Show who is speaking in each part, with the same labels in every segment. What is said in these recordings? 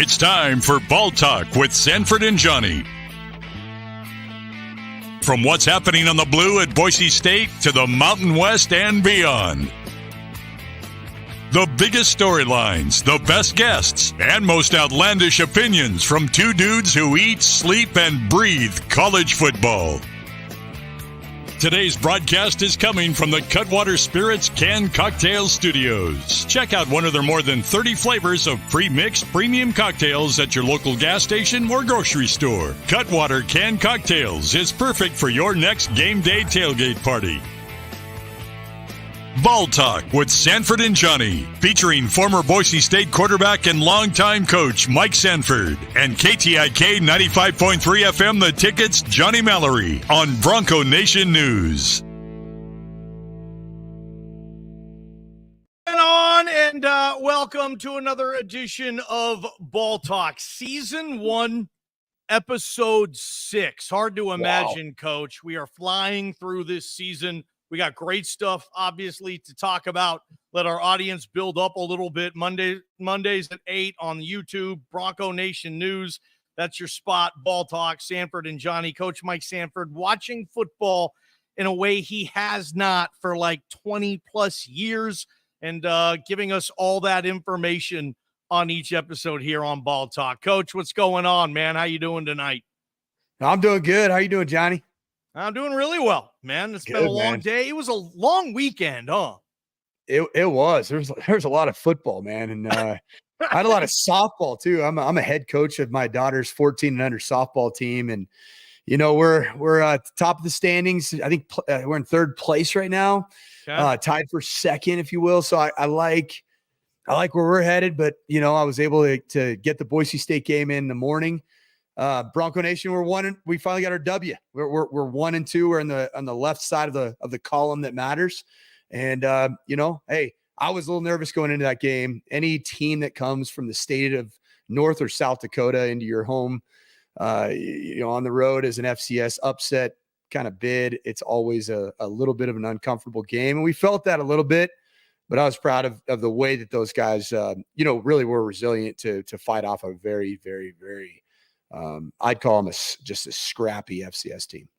Speaker 1: It's time for Ball Talk with Sanford and Johnny. From what's happening on the blue at Boise State to the Mountain West and beyond. The biggest storylines, the best guests, and most outlandish opinions from two dudes who eat, sleep, and breathe college football. Today's broadcast is coming from the Cutwater Spirits Canned Cocktail Studios. Check out one of their more than 30 flavors of pre-mixed premium cocktails at your local gas station or grocery store. Cutwater Canned Cocktails is perfect for your next game day tailgate party. Ball Talk with Sanford and Johnny, featuring former Boise State quarterback and longtime coach Mike Sanford, and KTIK 95.3 FM The Ticket's Johnny Mallory on Bronco Nation News.
Speaker 2: And welcome to another edition of Ball Talk, Season 1, Episode 6. Hard to imagine, Coach. We are flying through this season. We got great stuff, obviously, to talk about. Let our audience build up a little bit. Mondays at 8 on YouTube, Bronco Nation News. That's your spot, Ball Talk, Sanford and Johnny. Coach Mike Sanford watching football in a way he has not for like 20-plus years and giving us all that information on each episode here on Ball Talk. Coach, what's going on, man? How you doing tonight?
Speaker 3: I'm doing good. How you doing, Johnny?
Speaker 2: I'm doing really well, man. It's been a long day. It was a long weekend, huh?
Speaker 3: It was. There's a lot of football, man, and I had a lot of softball too. I'm a head coach of my daughter's 14 and under softball team, and you know we're at the top of the standings. I think we're in third place right now, tied for second, if you will. So I like where we're headed, but you know I was able to get the Boise State game in the morning. Bronco Nation, we finally got our W. We're 1-2. We're on the left side of the column that matters. And hey, I was a little nervous going into that game. Any team that comes from the state of North or South Dakota into your home, on the road as an FCS upset kind of bid, it's always a little bit of an uncomfortable game. And we felt that a little bit, but I was proud of the way that those guys, really were resilient to fight off a very, very, very, I'd call them just a scrappy FCS team.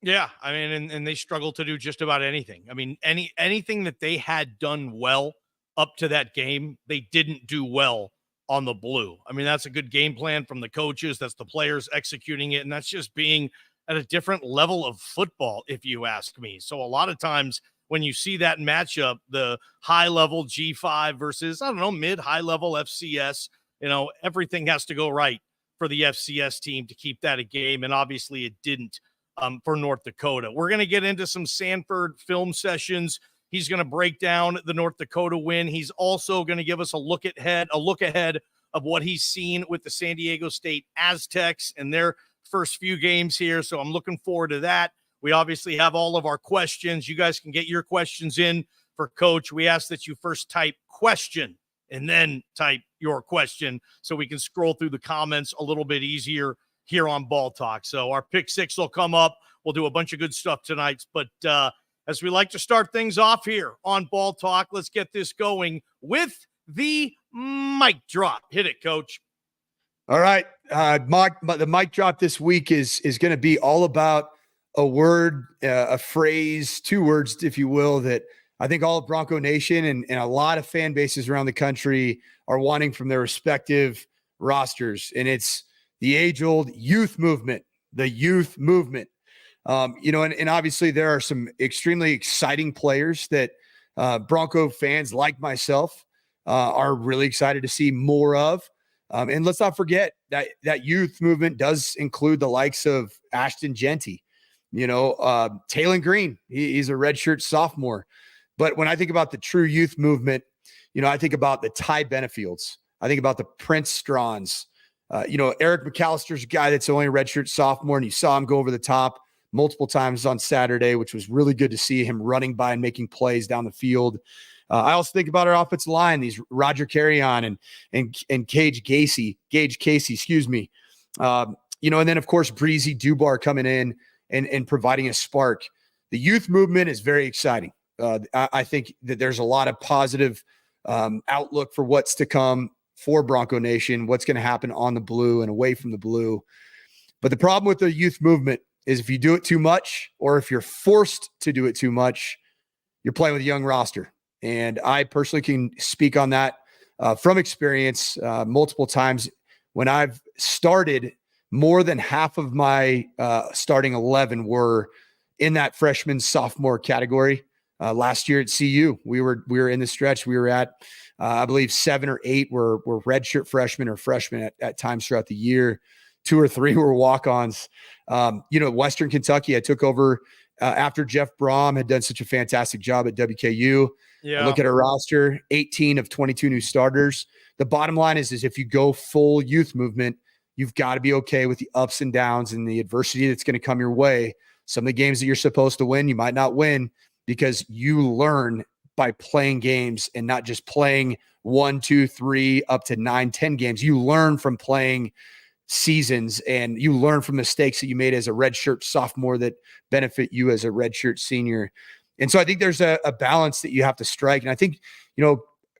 Speaker 2: Yeah, I mean, and they struggled to do just about anything. I mean, anything that they had done well up to that game, they didn't do well on the blue. I mean, that's a good game plan from the coaches. That's the players executing it, and that's just being at a different level of football, if you ask me. So a lot of times when you see that matchup, the high-level G5 versus, mid-high-level FCS, everything has to go right for the FCS team to keep that a game, and obviously it didn't for North Dakota. We're going to get into some Sanford film sessions. He's going to break down the North Dakota win. He's also going to give us a look ahead of what he's seen with the San Diego State Aztecs and their first few games here, so I'm looking forward to that. We obviously have all of our questions. You guys can get your questions in for Coach. We ask that you first type question and then type your question so we can scroll through the comments a little bit easier here on Ball Talk. So our pick six will come up. We'll do a bunch of good stuff tonight. But as we like to start things off here on Ball Talk, let's get this going with the mic drop. Hit it, Coach.
Speaker 3: All right. The mic drop this week is going to be all about a word, a phrase, two words, if you will, that I think all of Bronco Nation and a lot of fan bases around the country are wanting from their respective rosters. And it's the age-old youth movement, the youth movement. And obviously there are some extremely exciting players that Bronco fans like myself are really excited to see more of. And let's not forget that youth movement does include the likes of Ashton Genty, Taylon Green. He's a redshirt sophomore. But when I think about the true youth movement, I think about the Ty Benefields. I think about the Prince Straughns. Eric McAllister's a guy that's only a redshirt sophomore, and you saw him go over the top multiple times on Saturday, which was really good to see him running by and making plays down the field. I also think about our offensive line, these Roger Carrion and Gage Casey, excuse me. And then of course, Breezy Dubar coming in and providing a spark. The youth movement is very exciting. I think that there's a lot of positive outlook for what's to come. for Bronco Nation, what's going to happen on the blue and away from the blue. But the problem with the youth movement is if you do it too much, or if you're forced to do it too much, you're playing with a young roster. And I personally can speak on that from experience multiple times. When I've started, more than half of my starting 11 were in that freshman sophomore category. Last year at CU, we were in the stretch. We were at, I believe 7 or 8 were redshirt freshmen or freshmen at times throughout the year. 2 or 3 were walk-ons. Western Kentucky, I took over after Jeff Brom had done such a fantastic job at WKU.
Speaker 2: Yeah.
Speaker 3: Look at our roster, 18 of 22 new starters. The bottom line is if you go full youth movement, you've got to be okay with the ups and downs and the adversity that's going to come your way. Some of the games that you're supposed to win, you might not win because you learn by playing games and not just playing 1, 2, 3, up to 9, 10 games. You learn from playing seasons, and you learn from mistakes that you made as a redshirt sophomore that benefit you as a redshirt senior. And so I think there's a balance that you have to strike. And I think,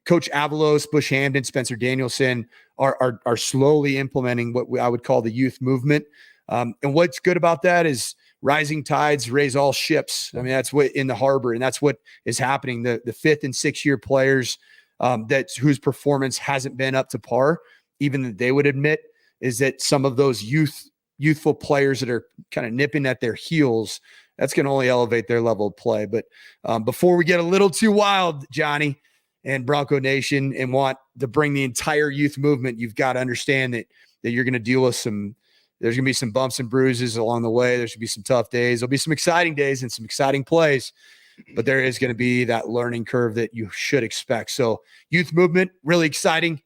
Speaker 3: Coach Avalos, Bush Hamden, Spencer Danielson are slowly implementing what I would call the youth movement. And what's good about that is rising tides raise all ships. I mean, that's what in the harbor, and that's what is happening. The 5th and 6th year players whose performance hasn't been up to par, even that they would admit, is that some of those youthful players that are kind of nipping at their heels, that's going to only elevate their level of play. But before we get a little too wild, Johnny and Bronco Nation, and want to bring the entire youth movement, you've got to understand that you're going to deal with there's going to be some bumps and bruises along the way. There's going to be some tough days. There'll be some exciting days and some exciting plays, but there is going to be that learning curve that you should expect. So youth movement, really exciting.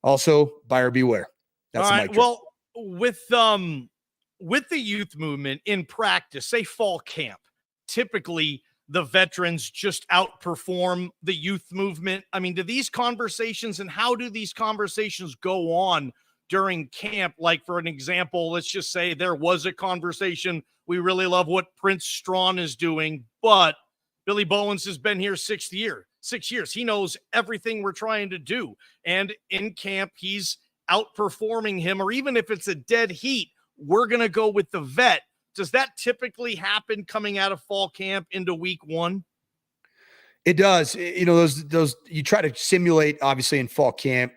Speaker 3: Also, buyer beware. That's
Speaker 2: all right. Well, with the youth movement in practice, say fall camp, typically the veterans just outperform the youth movement. I mean, do these conversations, and how do these conversations go on during camp? Like, for an example, let's just say there was a conversation. We really love what Prince Strawn is doing, but Billy Bowens has been here 6 years. He knows everything we're trying to do. And in camp, he's outperforming him, or even if it's a dead heat, we're going to go with the vet. Does that typically happen coming out of fall camp into week 1?
Speaker 3: It does. Those you try to simulate, obviously, in fall camp,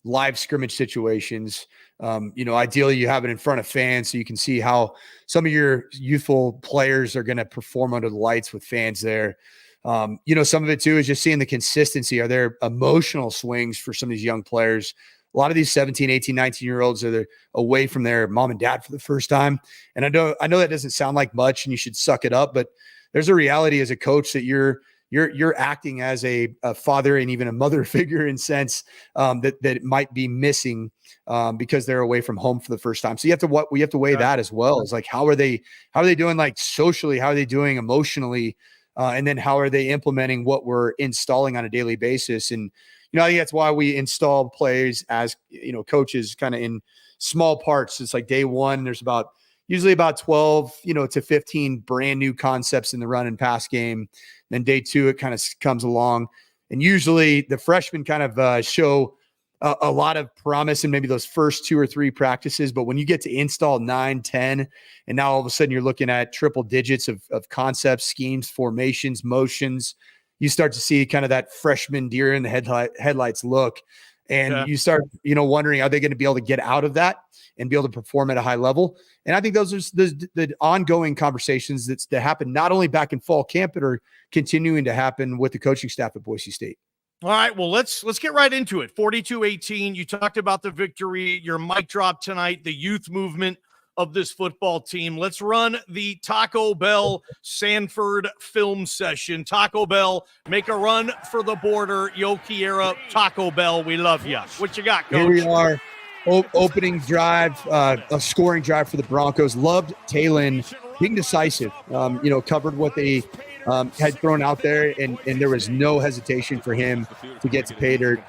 Speaker 3: live scrimmage situations. Ideally you have it in front of fans so you can see how some of your youthful players are going to perform under the lights with fans there. Some of it too is just seeing the consistency. Are there emotional swings for some of these young players? A lot of these 17, 18, 19-year-olds are away from their mom and dad for the first time. And I know that doesn't sound like much and you should suck it up, but there's a reality as a coach that you're acting as a father and even a mother figure in sense that it might be missing because they're away from home for the first time. So we have to weigh that as well. It's like, how are they doing, like, socially? How are they doing emotionally? And then how are they implementing what we're installing on a daily basis? And, I think that's why we install plays as, coaches kind of in small parts. It's like day one, there's usually about 12, to 15 brand new concepts in the run and pass game. Then day 2, it kind of comes along. And usually the freshmen kind of show a lot of promise in maybe those first 2 or 3 practices. But when you get to install 9, 10, and now all of a sudden you're looking at triple digits of concepts, schemes, formations, motions, you start to see kind of that freshman deer in the headlights look. And you start, wondering, are they going to be able to get out of that and be able to perform at a high level? And I think those are the ongoing conversations that happen not only back in fall camp, but are continuing to happen with the coaching staff at Boise State.
Speaker 2: All right, well, let's get right into it. 42-18, you talked about the victory, your mic drop tonight, the youth movement of this football team. Let's run the Taco Bell Sanford film session. Taco Bell, make a run for the border. Yo Quiero, Taco Bell, we love you. What you got, Coach?
Speaker 3: Here we are. Opening drive, a scoring drive for the Broncos. Loved Talon being decisive. Covered what they had thrown out there, and there was no hesitation for him to get to pay dirt.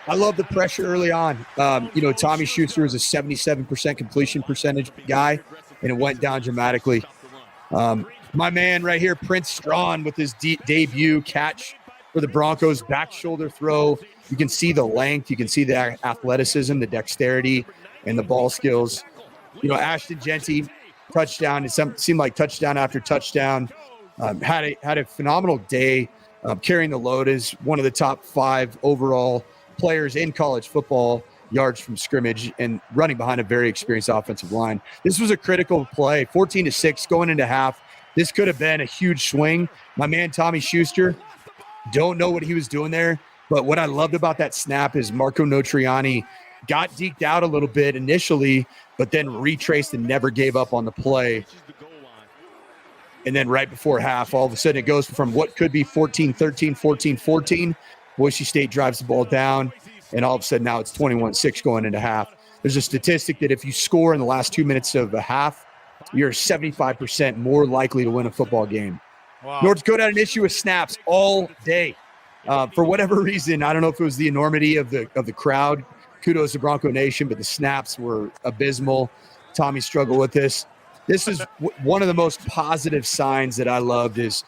Speaker 3: I love the pressure early on. Tommy Schuster was a 77% completion percentage guy, and it went down dramatically. My man right here, Prince Strawn, with his debut catch for the Broncos, back shoulder throw. You can see the length, you can see the athleticism, the dexterity, and the ball skills. Ashton Genty, touchdown. It seemed like touchdown after touchdown. Had a phenomenal day, carrying the load as one of the top 5 overall players in college football, yards from scrimmage, and running behind a very experienced offensive line. This was a critical play, 14-6 going into half. This could have been a huge swing. My man Tommy Schuster, don't know what he was doing there, but what I loved about that snap is Marco Notriani got deked out a little bit initially, but then retraced and never gave up on the play. And then right before half, all of a sudden it goes from what could be 14-13, 14-14. Boise State drives the ball down, and all of a sudden now it's 21-6 going into half. There's a statistic that if you score in the last 2 minutes of a half, you're 75% more likely to win a football game.
Speaker 2: Wow.
Speaker 3: North Dakota had an issue with snaps all day. For whatever reason, I don't know if it was the enormity of the crowd. Kudos to Bronco Nation, but the snaps were abysmal. Tommy struggled with this. This is one of the most positive signs that I loved is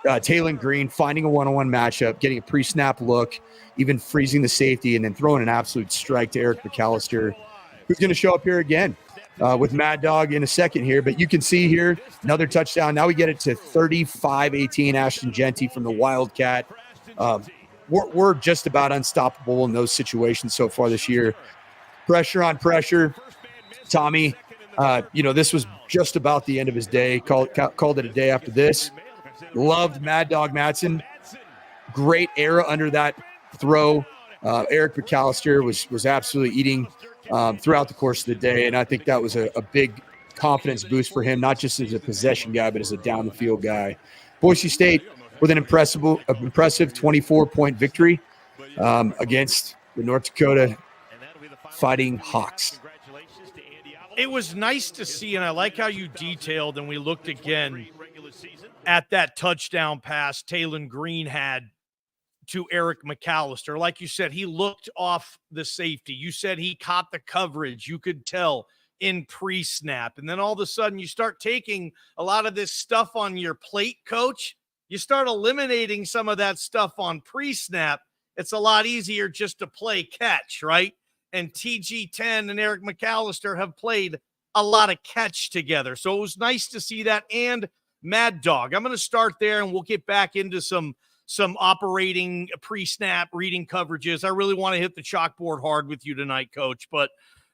Speaker 3: Taylon Green finding a one-on-one matchup, getting a pre-snap look, even freezing the safety, and then throwing an absolute strike to Eric McAllister, who's going to show up here again with Mad Dog in a second here. But you can see here, another touchdown. Now we get it to 35-18, Ashton Genty from the Wildcat. We're just about unstoppable in those situations so far this year. Pressure on pressure. Tommy, this was just about the end of his day. Called it a day after this. Loved Mad Dog Madsen. Great era under that throw. Eric McAllister was absolutely eating throughout the course of the day, and I think that was a big confidence boost for him, not just as a possession guy, but as a down-the-field guy. Boise State with an impressive 24-point victory against the North Dakota Fighting Hawks.
Speaker 2: It was nice to see, and I like how you detailed, and we looked again at that touchdown pass Taylon Green had to Eric McAllister. Like you said, he looked off the safety. You said he caught the coverage. You could tell in pre-snap. And then all of a sudden you start taking a lot of this stuff on your plate, coach. You start eliminating some of that stuff on pre-snap. It's a lot easier just to play catch, right? And TG10 and Eric McAllister have played a lot of catch together. So it was nice to see that. And Mad Dog, I'm going to start there and we'll get back into some operating pre-snap reading coverages. I really want to hit the chalkboard hard with you tonight, Coach. But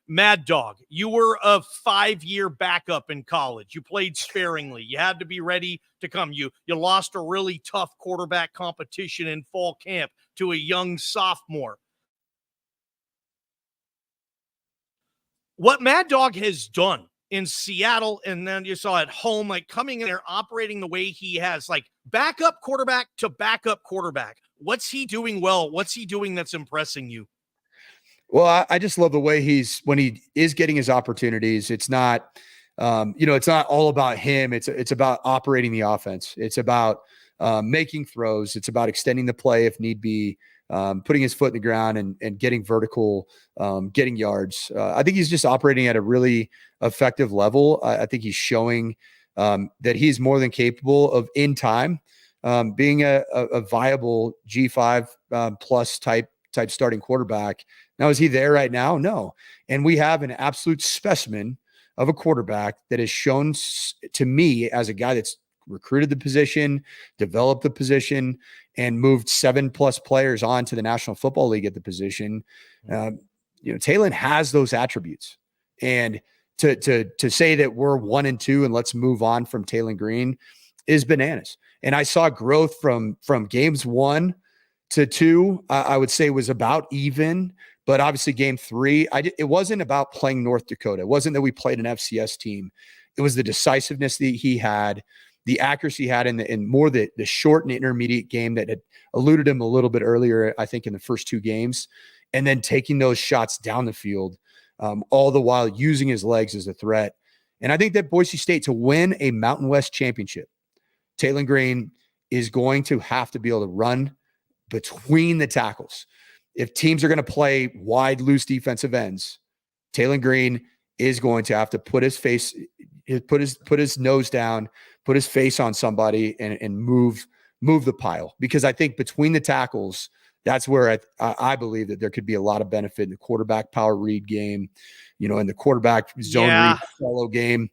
Speaker 2: Mad Dog, you were a 5-year backup in college. You played sparingly. You had to be ready to come. You lost a really tough quarterback competition in fall camp to a young sophomore. What Mad Dog has done in Seattle, and then you saw at home, like coming in there, operating the way he has, like backup quarterback to backup quarterback. What's he doing well? What's he doing that's impressing you?
Speaker 3: Well, I just love the way when he is getting his opportunities, it's not, it's not all about him. It's about operating the offense. It's about making throws. It's about extending the play if need be, putting his foot in the ground and getting vertical, getting yards. I think he's just operating at a really effective level. I think he's showing that he's more than capable of, in time, being a viable G5 plus type starting quarterback. Now, is he there right now? No. And we have an absolute specimen of a quarterback that has shown to me, as a guy that's recruited the position, developed the position, and moved 7+ players on to the National Football League at the position. Taylon has those attributes. And to say that we're 1-2 and let's move on from Taylon Green is bananas. And I saw growth from games 1 to 2. I would say was about even. But obviously game 3, it wasn't about playing North Dakota. It wasn't that we played an FCS team. It was the decisiveness that he had, the accuracy he had in more the short and intermediate game that had eluded him a little bit earlier, I think, in the first 2 games, and then taking those shots down the field, all the while using his legs as a threat. And I think that Boise State, to win a Mountain West championship, Taylon Green is going to have to be able to run between the tackles. If teams are going to play wide, loose defensive ends, Taylon Green is going to have to put his nose down, put his face on somebody, and move the pile. Because I think between the tackles, that's where I believe that there could be a lot of benefit in the quarterback power read game, in the quarterback zone read solo game.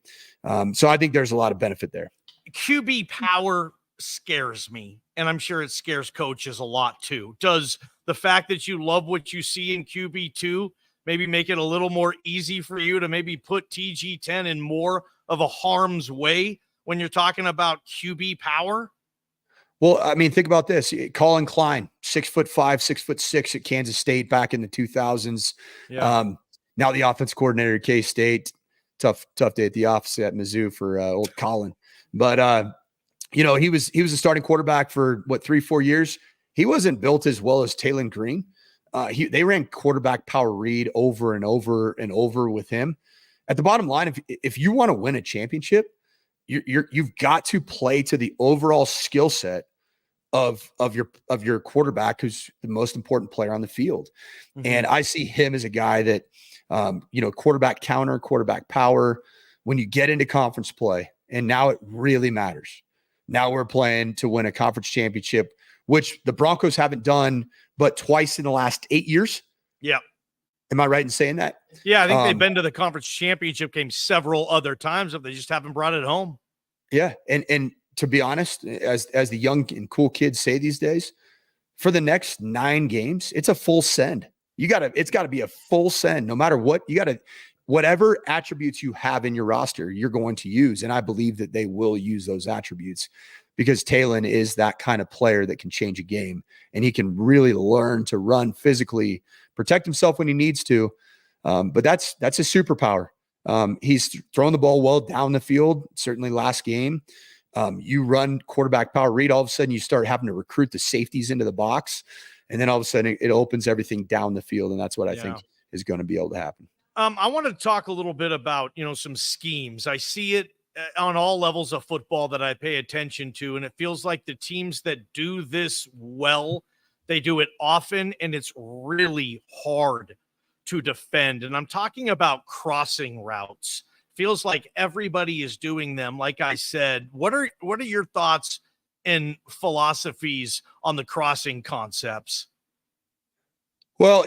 Speaker 3: So I think there's a lot of benefit there.
Speaker 2: QB power scares me, and I'm sure it scares coaches a lot too. Does the fact that you love what you see in QB2 maybe make it a little more easy for you to maybe put TG10 in more of a harm's way when you're talking about QB power?
Speaker 3: Well, I mean, think about this. Colin Klein, 6'5", 6'6" at Kansas State back in the 2000s.
Speaker 2: Yeah.
Speaker 3: Now the offense coordinator at K-State. Tough day at the office at Mizzou for old Colin. But he was a starting quarterback for 3-4 years. He wasn't built as well as Taylon Green. They ran quarterback power read over and over and over with him. At the bottom line, if you want to win a championship, you've got to play to the overall skill set of your quarterback, who's the most important player on the field. Mm-hmm. And I see him as a guy that, quarterback counter, quarterback power, when you get into conference play, and now it really matters. Now we're playing to win a conference championship, which the Broncos haven't done but twice in the last 8 years.
Speaker 2: Yeah.
Speaker 3: Am I right in saying that?
Speaker 2: Yeah, I think they've been to the conference championship game several other times, but they just haven't brought it home.
Speaker 3: Yeah, and to be honest, as the young and cool kids say these days, for the next 9 games, it's a full send. It's got to be a full send, no matter what. Whatever attributes you have in your roster, you're going to use, and I believe that they will use those attributes, because Taylon is that kind of player that can change a game, and he can really learn to run physically, protect himself when he needs to. But that's a superpower. He's throwing the ball well down the field. Certainly last game, you run quarterback power read, all of a sudden you start having to recruit the safeties into the box, and then all of a sudden it opens everything down the field, and that's what I think is going to be able to happen.
Speaker 2: I want to talk a little bit about, some schemes. I see it on all levels of football that I pay attention to, and it feels like the teams that do this well, they do it often, and it's really hard to defend. And I'm talking about crossing routes. Feels like everybody is doing them. Like I said, what are your thoughts and philosophies on the crossing concepts?
Speaker 3: Well,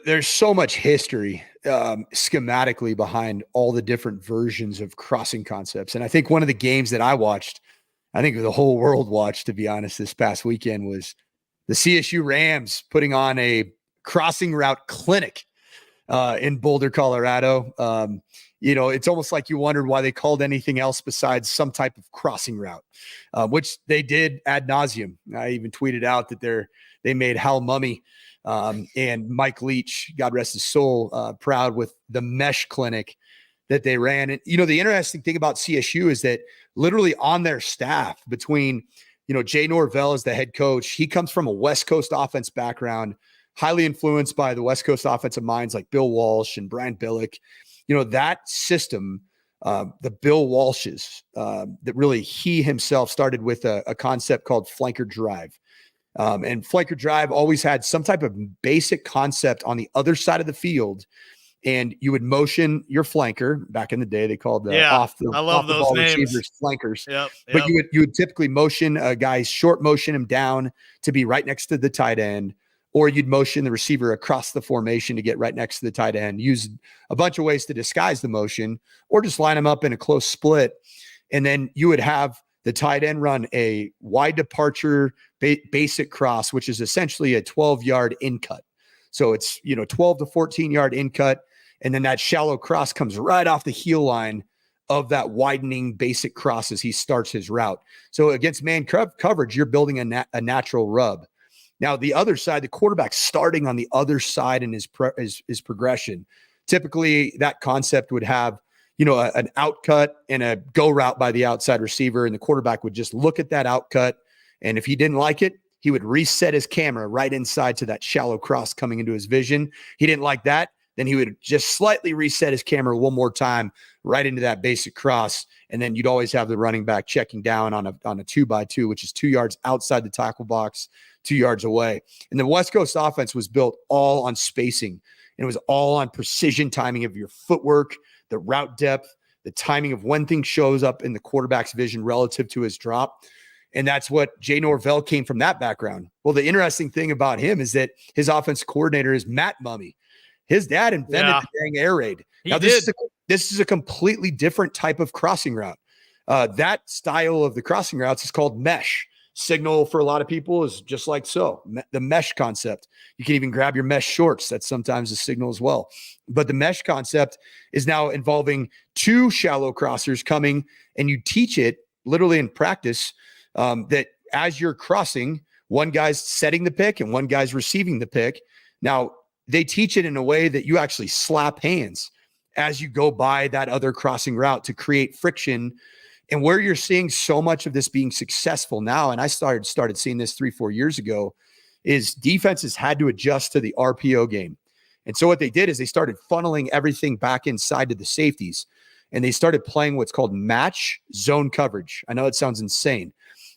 Speaker 3: there's so much history schematically behind all the different versions of crossing concepts. And I think one of the games that I think the whole world watched, to be honest, this past weekend, was the CSU Rams putting on a crossing route clinic in Boulder, Colorado. It's almost like you wondered why they called anything else besides some type of crossing route, which they did ad nauseum. I even tweeted out that they made Hal Mummy and Mike Leach, God rest his soul, proud with the mesh clinic that they ran. And, the interesting thing about CSU is that literally on their staff, between, Jay Norvell as the head coach, he comes from a West Coast offense background, highly influenced by the West Coast offensive minds like Bill Walsh and Brian Billick. That system, the Bill Walsh's, that really he himself started with a concept called flanker drive. And flanker drive always had some type of basic concept on the other side of the field. And you would motion your flanker. Back in the day, they called the off the ball receivers flankers. Yep. But you would typically motion a guy, short motion him down to be right next to the tight end, or you'd motion the receiver across the formation to get right next to the tight end. Use a bunch of ways to disguise the motion, or just line them up in a close split. And then you would have the tight end run a wide departure basic cross, which is essentially a 12-yard in cut. So it's 12 to 14-yard in cut. And then that shallow cross comes right off the heel line of that widening basic cross as he starts his route. So against man coverage, you're building a natural rub. Now, the other side, the quarterback starting on the other side in his progression. Typically, that concept would have, an out cut and a go route by the outside receiver, and the quarterback would just look at that out cut. And if he didn't like it, he would reset his camera right inside to that shallow cross coming into his vision. He didn't like that, then he would just slightly reset his camera one more time right into that basic cross. And then you'd always have the running back checking down on a 2x2, which is 2 yards outside the tackle box, 2 yards away. And the West Coast offense was built all on spacing, and it was all on precision timing of your footwork, the route depth, the timing of when things shows up in the quarterback's vision relative to his drop. And that's what Jay Norvell came from that background. Well, the interesting thing about him is that his offense coordinator is Matt Mummy. His dad invented the dang air raid. This is a completely different type of crossing route. That style of the crossing routes is called mesh. Signal for a lot of people is just like so. The mesh concept. You can even grab your mesh shorts. That's sometimes a signal as well. But the mesh concept is now involving two shallow crossers coming, and you teach it literally in practice that as you're crossing, one guy's setting the pick and one guy's receiving the pick. Now, they teach it in a way that you actually slap hands as you go by that other crossing route to create friction. And where you're seeing so much of this being successful now, and I started seeing this 3-4 years ago, is defenses had to adjust to the RPO game. And so what they did is they started funneling everything back inside to the safeties, and they started playing what's called match zone coverage. I know it sounds insane,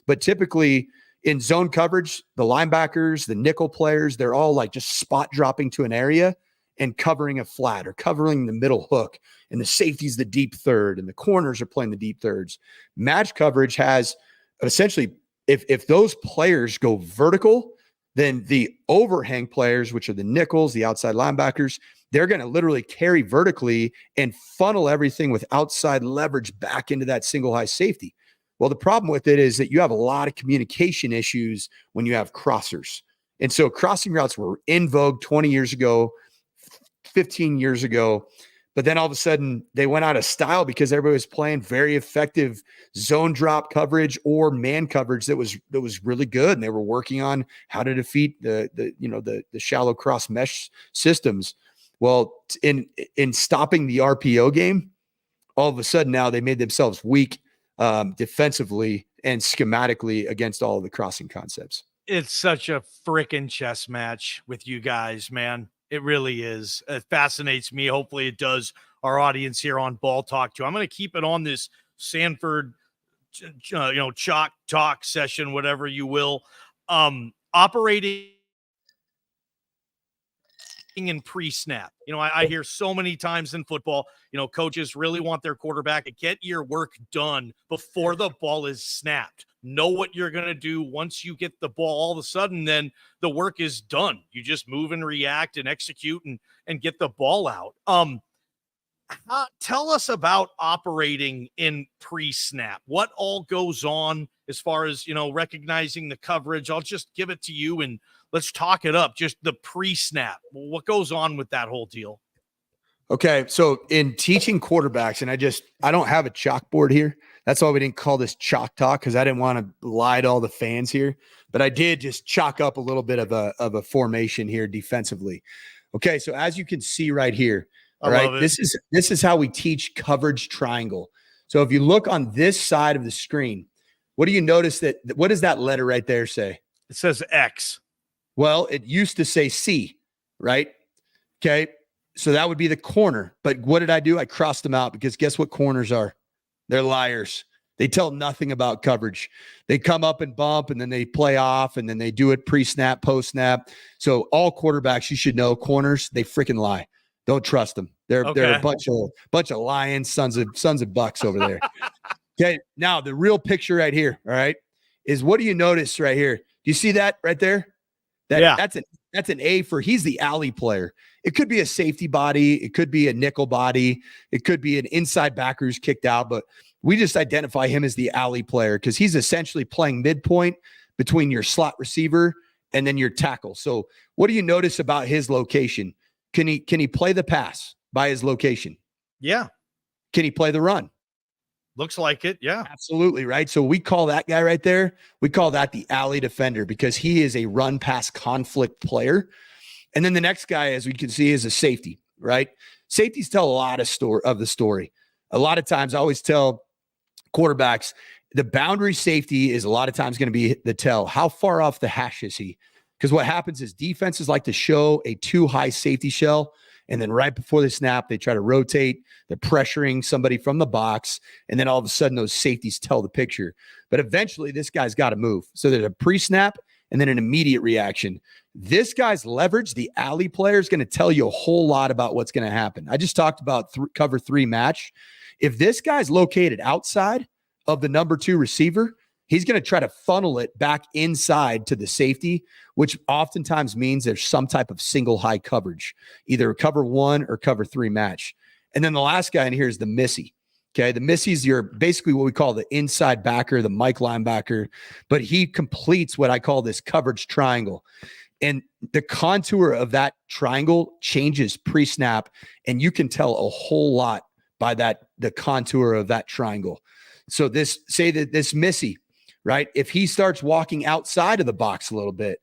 Speaker 3: but typically in zone coverage, the linebackers, the nickel players, they're all like just spot dropping to an area and covering a flat or covering the middle hook, and the safety's the deep third, and the corners are playing the deep thirds. Match coverage has essentially, if those players go vertical, then the overhang players, which are the nickels, the outside linebackers, they're going to literally carry vertically and funnel everything with outside leverage back into that single high safety. Well, the problem with it is that you have a lot of communication issues when you have crossers. And so crossing routes were in vogue 20 years ago, 15 years ago, but then all of a sudden they went out of style because everybody was playing very effective zone drop coverage or man coverage that was really good, and they were working on how to defeat the shallow cross mesh systems. Well, in stopping the RPO game, all of a sudden now they made themselves weak defensively and schematically against all of the crossing concepts.
Speaker 2: It's such a freaking chess match with you guys, man. It really is. It fascinates me. Hopefully it does our audience here on Ball Talk too. I'm going to keep it on this Sanford, chalk talk session, whatever you will. Operating in pre-snap. I hear so many times in football, coaches really want their quarterback to get your work done before the ball is snapped. Know what you're going to do once you get the ball. All of a sudden, then the work is done. You just move and react and execute and get the ball out. Tell us about operating in pre-snap. What all goes on as far as, recognizing the coverage? I'll just give it to you and let's talk it up. Just the pre-snap. What goes on with that whole deal?
Speaker 3: Okay. So in teaching quarterbacks, and I don't have a chalkboard here. That's why we didn't call this chalk talk, because I didn't want to lie to all the fans here. But I did just chalk up a little bit of a formation here defensively. Okay. So as you can see right here, all right, this is how we teach coverage triangle. So if you look on this side of the screen, what do you notice what does that letter right there say?
Speaker 2: It says X.
Speaker 3: Well, it used to say C, right? Okay. So that would be the corner. But what did I do? I crossed them out, because guess what corners are? They're liars. They tell nothing about coverage. They come up and bump, and then they play off, and then they do it pre-snap, post-snap. So all quarterbacks, you should know, corners, they freaking lie. Don't trust them. They're a bunch of lions, sons of bucks over there. Okay. Now the real picture right here, all right, is what do you notice right here? Do you see that right there? That's an A for, he's the alley player. It could be a safety body. It could be a nickel body. It could be an inside backer who's kicked out, but we just identify him as the alley player because he's essentially playing midpoint between your slot receiver and then your tackle. So what do you notice about his location? Can he play the pass by his location?
Speaker 2: Yeah.
Speaker 3: Can he play the run?
Speaker 2: Looks like it. Yeah,
Speaker 3: absolutely. Right. So we call that guy right there, we call that the alley defender, because he is a run pass conflict player. And then the next guy, as we can see, is a safety, right? Safeties tell a lot of the story. A lot of times I always tell quarterbacks, the boundary safety is a lot of times going to be the tell. How far off the hash is he? Because what happens is defenses like to show a too high safety shell, and then right before the snap, they try to rotate. They're pressuring somebody from the box, and then all of a sudden those safeties tell the picture. But eventually this guy's got to move. So there's a pre-snap and then an immediate reaction. This guy's leverage, the alley player, is going to tell you a whole lot about what's going to happen. I just talked about cover 3 match. If this guy's located outside of the number 2 receiver, he's going to try to funnel it back inside to the safety, which oftentimes means there's some type of single high coverage, either cover 1 or cover 3 match. And then the last guy in here is the Missy. Okay. The Missy's your basically what we call the inside backer, the Mike linebacker, but he completes what I call this coverage triangle. And the contour of that triangle changes pre-snap, and you can tell a whole lot by the contour of that triangle. So this Missy, right? If he starts walking outside of the box a little bit,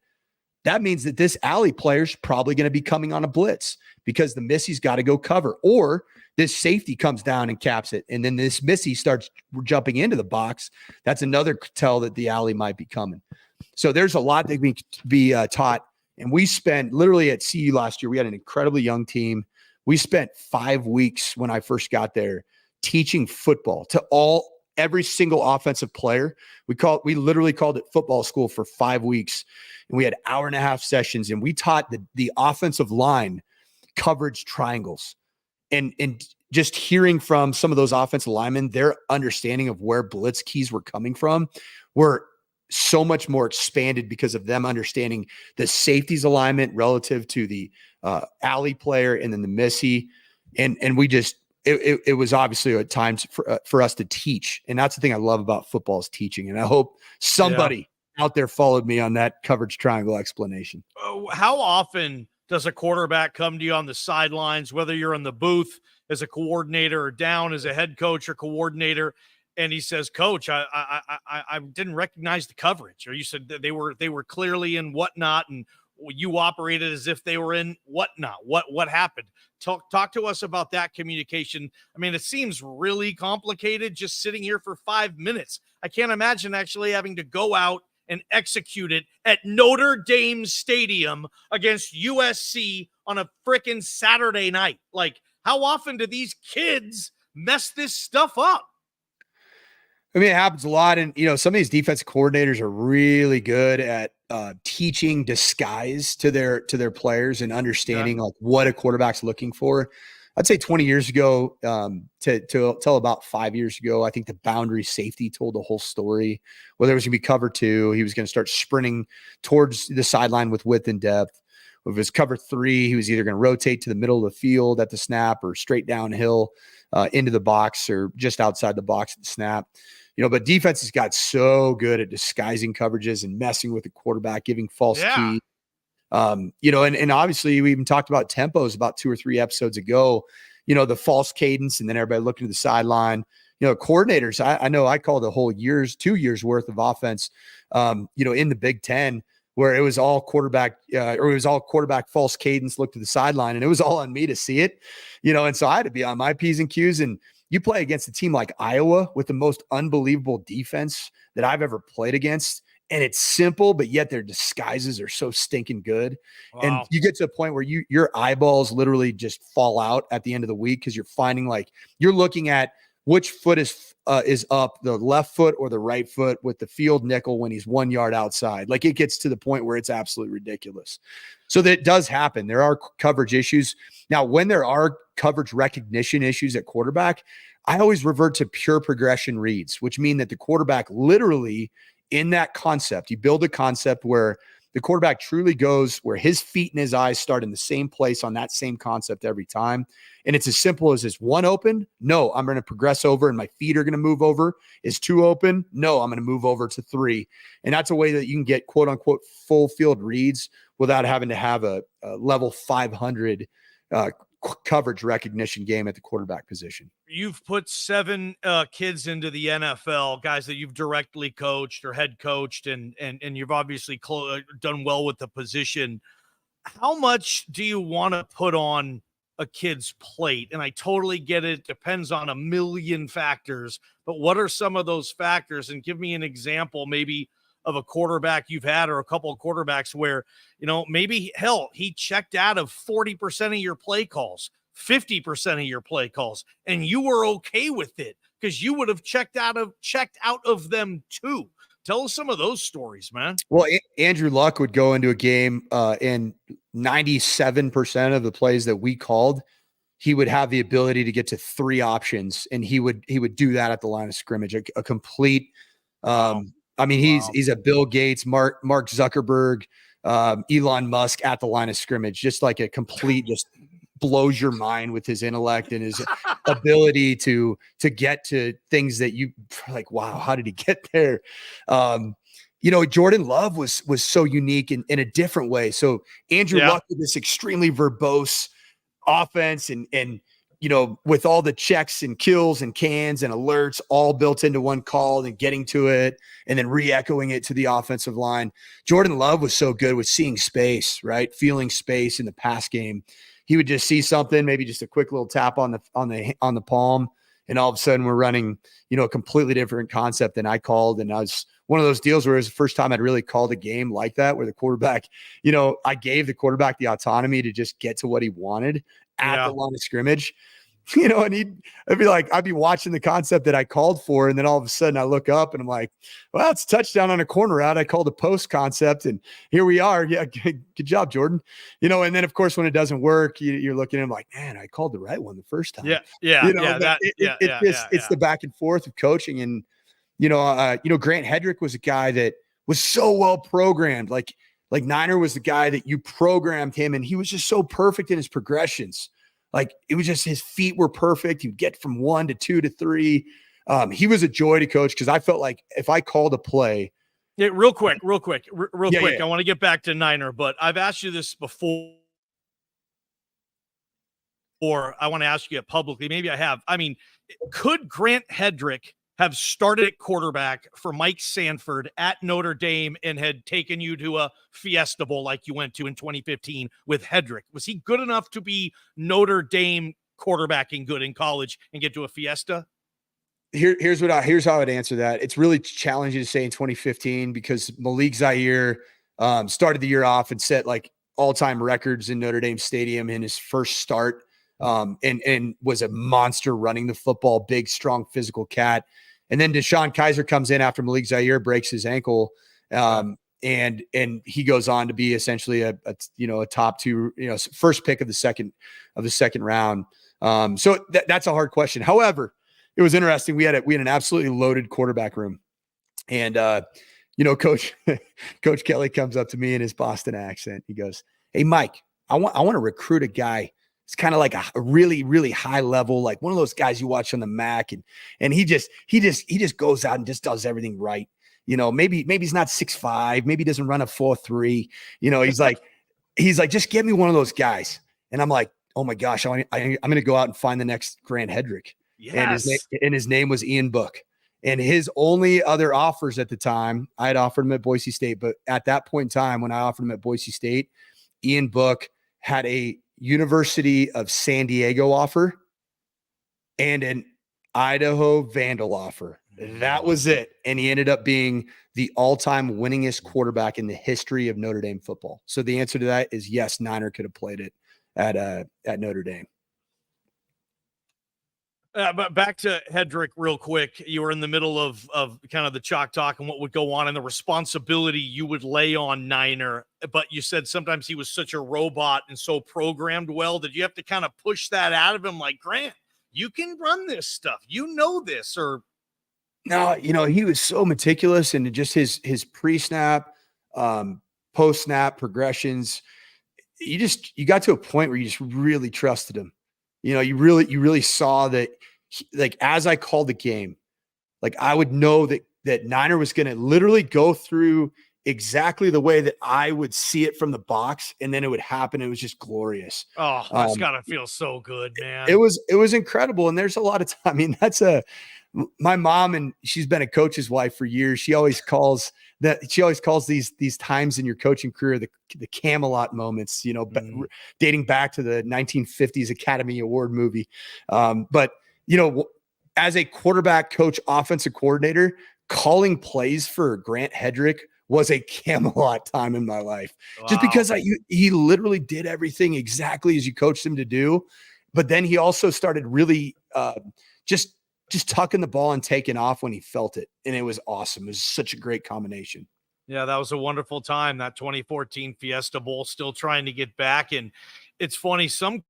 Speaker 3: that means that this alley player's probably going to be coming on a blitz because the Missy's got to go cover, or this safety comes down and caps it. And then this Missy starts jumping into the box. That's another tell that the alley might be coming. So there's a lot that can be taught. And we spent literally at CU last year, we had an incredibly young team. We spent 5 weeks when I first got there teaching football to every single offensive player. We literally called it football school for 5 weeks. And we had 1.5-hour sessions, and we taught the offensive line coverage triangles. And just hearing from some of those offensive linemen, their understanding of where blitz keys were coming from were so much more expanded because of them understanding the safety's alignment relative to the alley player and then the Missy. And we just, it was obviously at times for us to teach. And that's the thing I love about football is teaching. And I hope somebody out there followed me on that coverage triangle explanation.
Speaker 2: How often does a quarterback come to you on the sidelines, whether you're in the booth as a coordinator or down as a head coach or coordinator, and he says, "Coach, I didn't recognize the coverage," or you said that they were clearly in whatnot, and you operated as if they were in whatnot. What happened? Talk to us about that communication. I mean, it seems really complicated just sitting here for 5 minutes. I can't imagine actually having to go out and execute it at Notre Dame Stadium against USC on a frickin' Saturday night. Like, how often do these kids mess this stuff up?
Speaker 3: I mean, it happens a lot. And, some of these defensive coordinators are really good at teaching disguise to their players and understanding like what a quarterback's looking for. I'd say 20 years ago till about 5 years ago, I think the boundary safety told the whole story. Whether it was going to be cover 2, he was going to start sprinting towards the sideline with width and depth. If it was cover 3, he was either going to rotate to the middle of the field at the snap or straight downhill into the box or just outside the box at the snap. But defenses got so good at disguising coverages and messing with the quarterback, giving false key. And obviously we even talked about tempos about 2 or 3 episodes ago, the false cadence and then everybody looking to the sideline. Coordinators, I know I called a whole 2 years worth of offense, in the Big Ten, where it was all quarterback false cadence, look to the sideline, and it was all on me to see it, and so I had to be on my P's and Q's. And you play against a team like Iowa with the most unbelievable defense that I've ever played against. And it's simple, but yet their disguises are so stinking good. Wow. And you get to a point where your eyeballs literally just fall out at the end of the week because you're finding you're looking at which foot is up, the left foot or the right foot with the field nickel when he's 1 yard outside. It gets to the point where it's absolutely ridiculous. So that does happen. There are coverage issues. Now, when there are coverage recognition issues at quarterback, I always revert to pure progression reads, which mean that the quarterback literally in that concept, you build a concept where the quarterback truly goes where his feet and his eyes start in the same place on that same concept every time. And it's as simple as, is 1 open? No, I'm going to progress over and my feet are going to move over. Is 2 open? No, I'm going to move over to 3. And that's a way that you can get quote unquote full field reads without having to have a level 500 coverage recognition game at the quarterback position.
Speaker 2: You've put 7 kids into the NFL, guys that you've directly coached or head coached, and you've obviously done well with the position. How much do you want to put on a kid's plate? And I totally get it. It depends on a million factors, but what are some of those factors? And give me an example, maybe of a quarterback you've had or a couple of quarterbacks where, maybe he checked out of 40% of your play calls, 50% of your play calls, and you were okay with it because you would have checked out of them too. Tell us some of those stories, man.
Speaker 3: Well, Andrew Luck would go into a game and 97% of the plays that we called, he would have the ability to get to 3 options, and he would do that at the line of scrimmage, a complete I mean, he's a Bill Gates, Mark Zuckerberg, Elon Musk at the line of scrimmage, just like a complete, just blows your mind with his intellect and his ability to get to things that you like, wow, how did he get there? Jordan Love was so unique in a different way. So Andrew Luck with this extremely verbose offense and with all the checks and kills and cans and alerts all built into one call and getting to it and then re-echoing it to the offensive line. Jordan Love was so good with seeing space, right? Feeling space in the pass game. He would just see something, maybe just a quick little tap on the palm, and all of a sudden we're running, a completely different concept than I called. And I was one of those deals where it was the first time I'd really called a game like that, where the quarterback, I gave the quarterback the autonomy to just get to what he wanted at the line of scrimmage, and I'd be watching the concept that I called for. And then all of a sudden I look up and I'm like, well, it's a touchdown on a corner route. I called a post concept and here we are. Yeah. Good job, Jordan. And then of course, when it doesn't work, you're looking at him like, man, I called the right one the first time.
Speaker 2: Yeah.
Speaker 3: It's the back and forth of coaching. And, Grant Hedrick was a guy that was so well programmed. Like Niner was the guy that you programmed him, and he was just so perfect in his progressions. Like it was just, his feet were perfect. He'd get from 1 to 2 to 3. He was a joy to coach because I felt like if I called a play.
Speaker 2: Yeah, real quick. I want to get back to Niner, but I've asked you this before. Or I want to ask you it publicly. Maybe I have. I mean, could Grant Hedrick have started at quarterback for Mike Sanford at Notre Dame and had taken you to a Fiesta Bowl like you went to in 2015 with Hedrick? Was he good enough to be Notre Dame quarterbacking good in college and get to a Fiesta?
Speaker 3: Here's how I'd answer that. It's really challenging to say in 2015 because Malik Zaire started the year off and set like all-time records in Notre Dame Stadium in his first start, and was a monster running the football, big, strong, physical cat. And then Deshaun Kaiser comes in after Malik Zaire breaks his ankle, and he goes on to be essentially a top 2, first pick of the second round. So that's a hard question. However, it was interesting. We had an absolutely loaded quarterback room, and Coach Kelly comes up to me in his Boston accent. He goes, "Hey, Mike, I want to recruit a guy. It's kind of like a really, really high level, like one of those guys you watch on the Mac, and he just goes out and just does everything right. Maybe he's not 6'5", maybe he doesn't run a 4.3. He's like, just get me one of those guys." And I'm like, oh my gosh, I'm going to go out and find the next Grant Hedrick.
Speaker 2: Yes.
Speaker 3: And his name was Ian Book. And his only other offers at the time, I had offered him at Boise State, but at that point in time, when I offered him at Boise State, Ian Book had a University of San Diego offer and an Idaho Vandal offer. That was it. And he ended up being the all-time winningest quarterback in the history of Notre Dame football. So the answer to that is yes, Niner could have played it at Notre Dame.
Speaker 2: But back to Hedrick real quick. You were in the middle of kind of the chalk talk and what would go on and the responsibility you would lay on Niner. But you said sometimes he was such a robot and so programmed well that you have to kind of push that out of him. Like, Grant, you can run this stuff. This or.
Speaker 3: No, he was so meticulous and just his pre-snap, post-snap progressions. You got to a point where you just really trusted him. You really saw that, like, as I called the game, like I would know that Niner was going to literally go through exactly the way that I would see it from the box, and then it would happen. It was just glorious.
Speaker 2: Oh, that's gotta feel so good, man.
Speaker 3: It was incredible. And there's a lot of time. I mean, my mom, and she's been a coach's wife for years. She always calls these times in your coaching career the Camelot moments, dating back to the 1950s Academy Award movie. But as a quarterback coach, offensive coordinator, calling plays for Grant Hedrick was a Camelot time in my life. Wow. Just because he literally did everything exactly as you coached him to do. But then he also started really just tucking the ball and taking off when he felt it. And it was awesome. It was such a great combination.
Speaker 2: Yeah, that was a wonderful time, that 2014 Fiesta Bowl, still trying to get back. And it's funny, some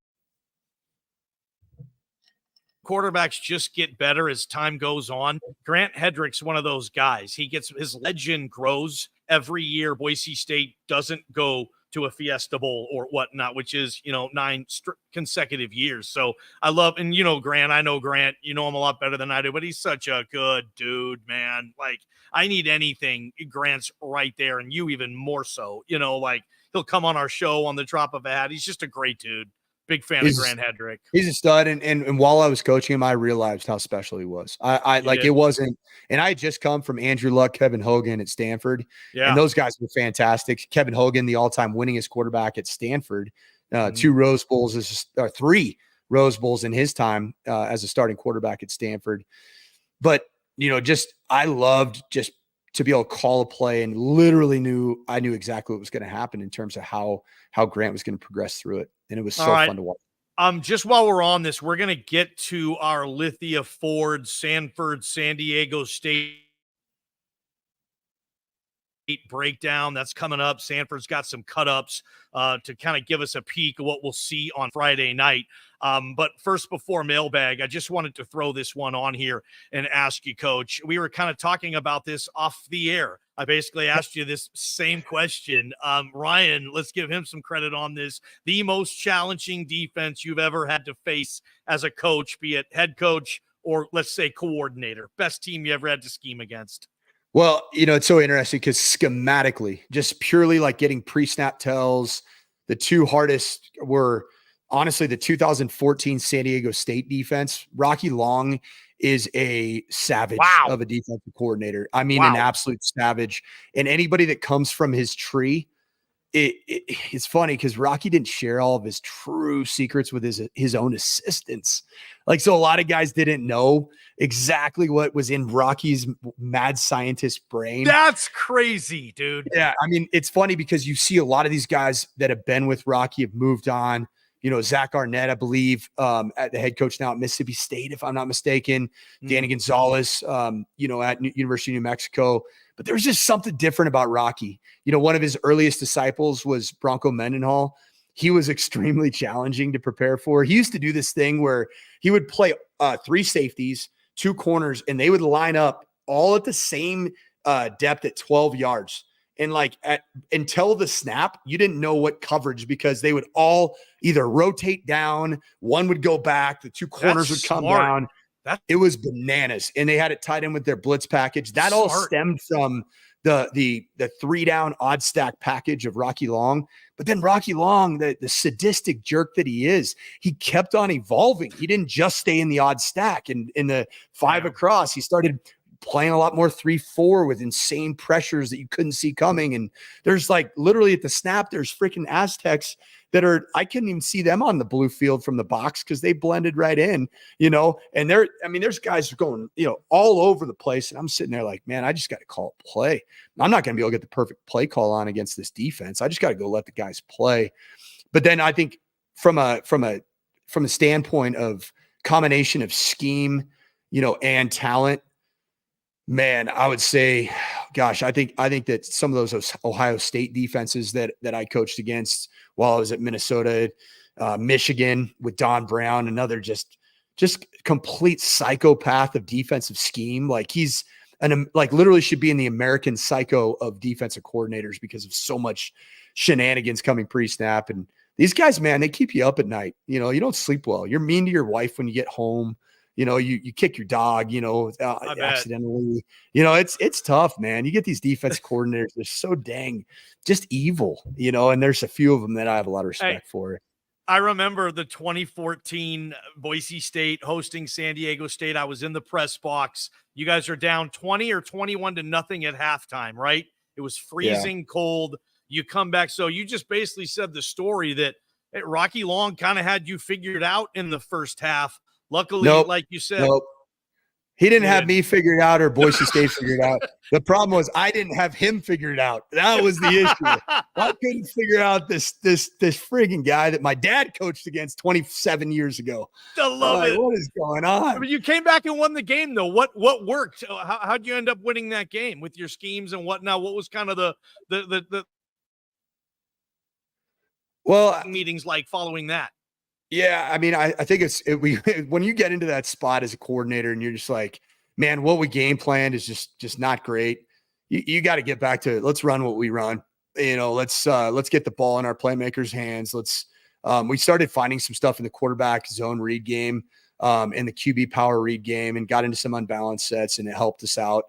Speaker 2: quarterbacks just get better as time goes on. Grant Hedrick's one of those guys. His legend grows every year. Boise State doesn't go to a Fiesta Bowl or whatnot, which is, 9 consecutive years. So I love, and Grant, I know Grant, you know him a lot better than I do, but he's such a good dude, man. Like, I need anything, Grant's right there, and you even more so, like, he'll come on our show on the drop of a hat. He's just a great dude. Big fan of Grant Hedrick.
Speaker 3: He's a stud. And while I was coaching him, I realized how special he was. It wasn't, and I had just come from Andrew Luck, Kevin Hogan at Stanford.
Speaker 2: Yeah.
Speaker 3: And those guys were fantastic. Kevin Hogan, the all-time winningest quarterback at Stanford, 2 Rose Bowls, or 3 Rose Bowls in his time as a starting quarterback at Stanford. But, I loved just to be able to call a play and literally I knew exactly what was going to happen in terms of how Grant was going to progress through it. And it was so fun to watch.
Speaker 2: Just while we're on this, we're going to get to our Lithia Ford, Sanford, San Diego State breakdown. That's coming up. Sanford's got some cut-ups to kind of give us a peek of what we'll see on Friday night. But first, before mailbag, I just wanted to throw this one on here and ask you, Coach. We were kind of talking about this off the air. I basically asked you this same question. Ryan, let's give him some credit on this. The most challenging defense you've ever had to face as a coach, be it head coach or, let's say, coordinator. Best team you ever had to scheme against.
Speaker 3: Well, it's so interesting because schematically, just purely like getting pre-snap tells, the 2 hardest were honestly the 2014 San Diego State defense. Rocky Long is a savage of a defensive coordinator. I mean, an absolute savage. And anybody that comes from his tree, it's funny because Rocky didn't share all of his true secrets with his own assistants. Like, so a lot of guys didn't know exactly what was in Rocky's mad scientist brain.
Speaker 2: That's crazy, dude.
Speaker 3: Yeah. I mean, it's funny because you see a lot of these guys that have been with Rocky have moved on. Zach Arnett, I believe, at the head coach now at Mississippi State, if I'm not mistaken, Danny Gonzalez, at University of New Mexico. But there was just something different about Rocky. One of his earliest disciples was Bronco Mendenhall. He was extremely challenging to prepare for. He used to do this thing where he would play 3 safeties, 2 corners, and they would line up all at the same depth at 12 yards. And until the snap, you didn't know what coverage because they would all either rotate down, one would go back, the 2 corners would come down. It was bananas. And they had it tied in with their blitz package. That all stemmed from the 3-down odd stack package of Rocky Long. But then Rocky Long, the sadistic jerk that he is, he kept on evolving. He didn't just stay in the odd stack. And in the 5 across, he started playing a lot more 3-4 with insane pressures that you couldn't see coming. And there's literally at the snap, there's freaking Aztecs that I couldn't even see them on the blue field from the box because they blended right in, and there's guys going, all over the place. And I'm sitting there like, man, I just got to call a play. I'm not going to be able to get the perfect play call on against this defense. I just got to go let the guys play. But then I think from a standpoint of combination of scheme, and talent, man, I would say, gosh, I think that some of those Ohio State defenses that I coached against while I was at Minnesota, Michigan with Don Brown, another just complete psychopath of defensive scheme. Like he's literally should be in the American Psycho of defensive coordinators because of so much shenanigans coming pre-snap. And these guys, man, they keep you up at night. You don't sleep well. You're mean to your wife when you get home. You kick your dog, accidentally, it's tough, man. You get these defense coordinators, they're so dang just evil, and there's a few of them that I have a lot of respect for.
Speaker 2: I remember the 2014 Boise State hosting San Diego State. I was in the press box. You guys are down 20 or 21-0 at halftime, right? It was freezing cold. You come back. So you just basically said the story that Rocky Long kind of had you figured out in the first half. Luckily, like you said,
Speaker 3: he didn't have me figured out or Boise State figured out. The problem was I didn't have him figured out. That was the issue. I couldn't figure out this frigging guy that my dad coached against 27 years ago.
Speaker 2: I love it.
Speaker 3: What is going on?
Speaker 2: I mean, you came back and won the game, though. What worked? How'd you end up winning that game with your schemes and whatnot? What was kind of the
Speaker 3: well
Speaker 2: meetings like following that?
Speaker 3: Yeah, I mean, I think when you get into that spot as a coordinator and you're just like, man, what we game planned is just not great. You got to get back to let's run what we run. Let's get the ball in our playmakers' hands. We started finding some stuff in the quarterback zone read game, in the QB power read game, and got into some unbalanced sets, and it helped us out.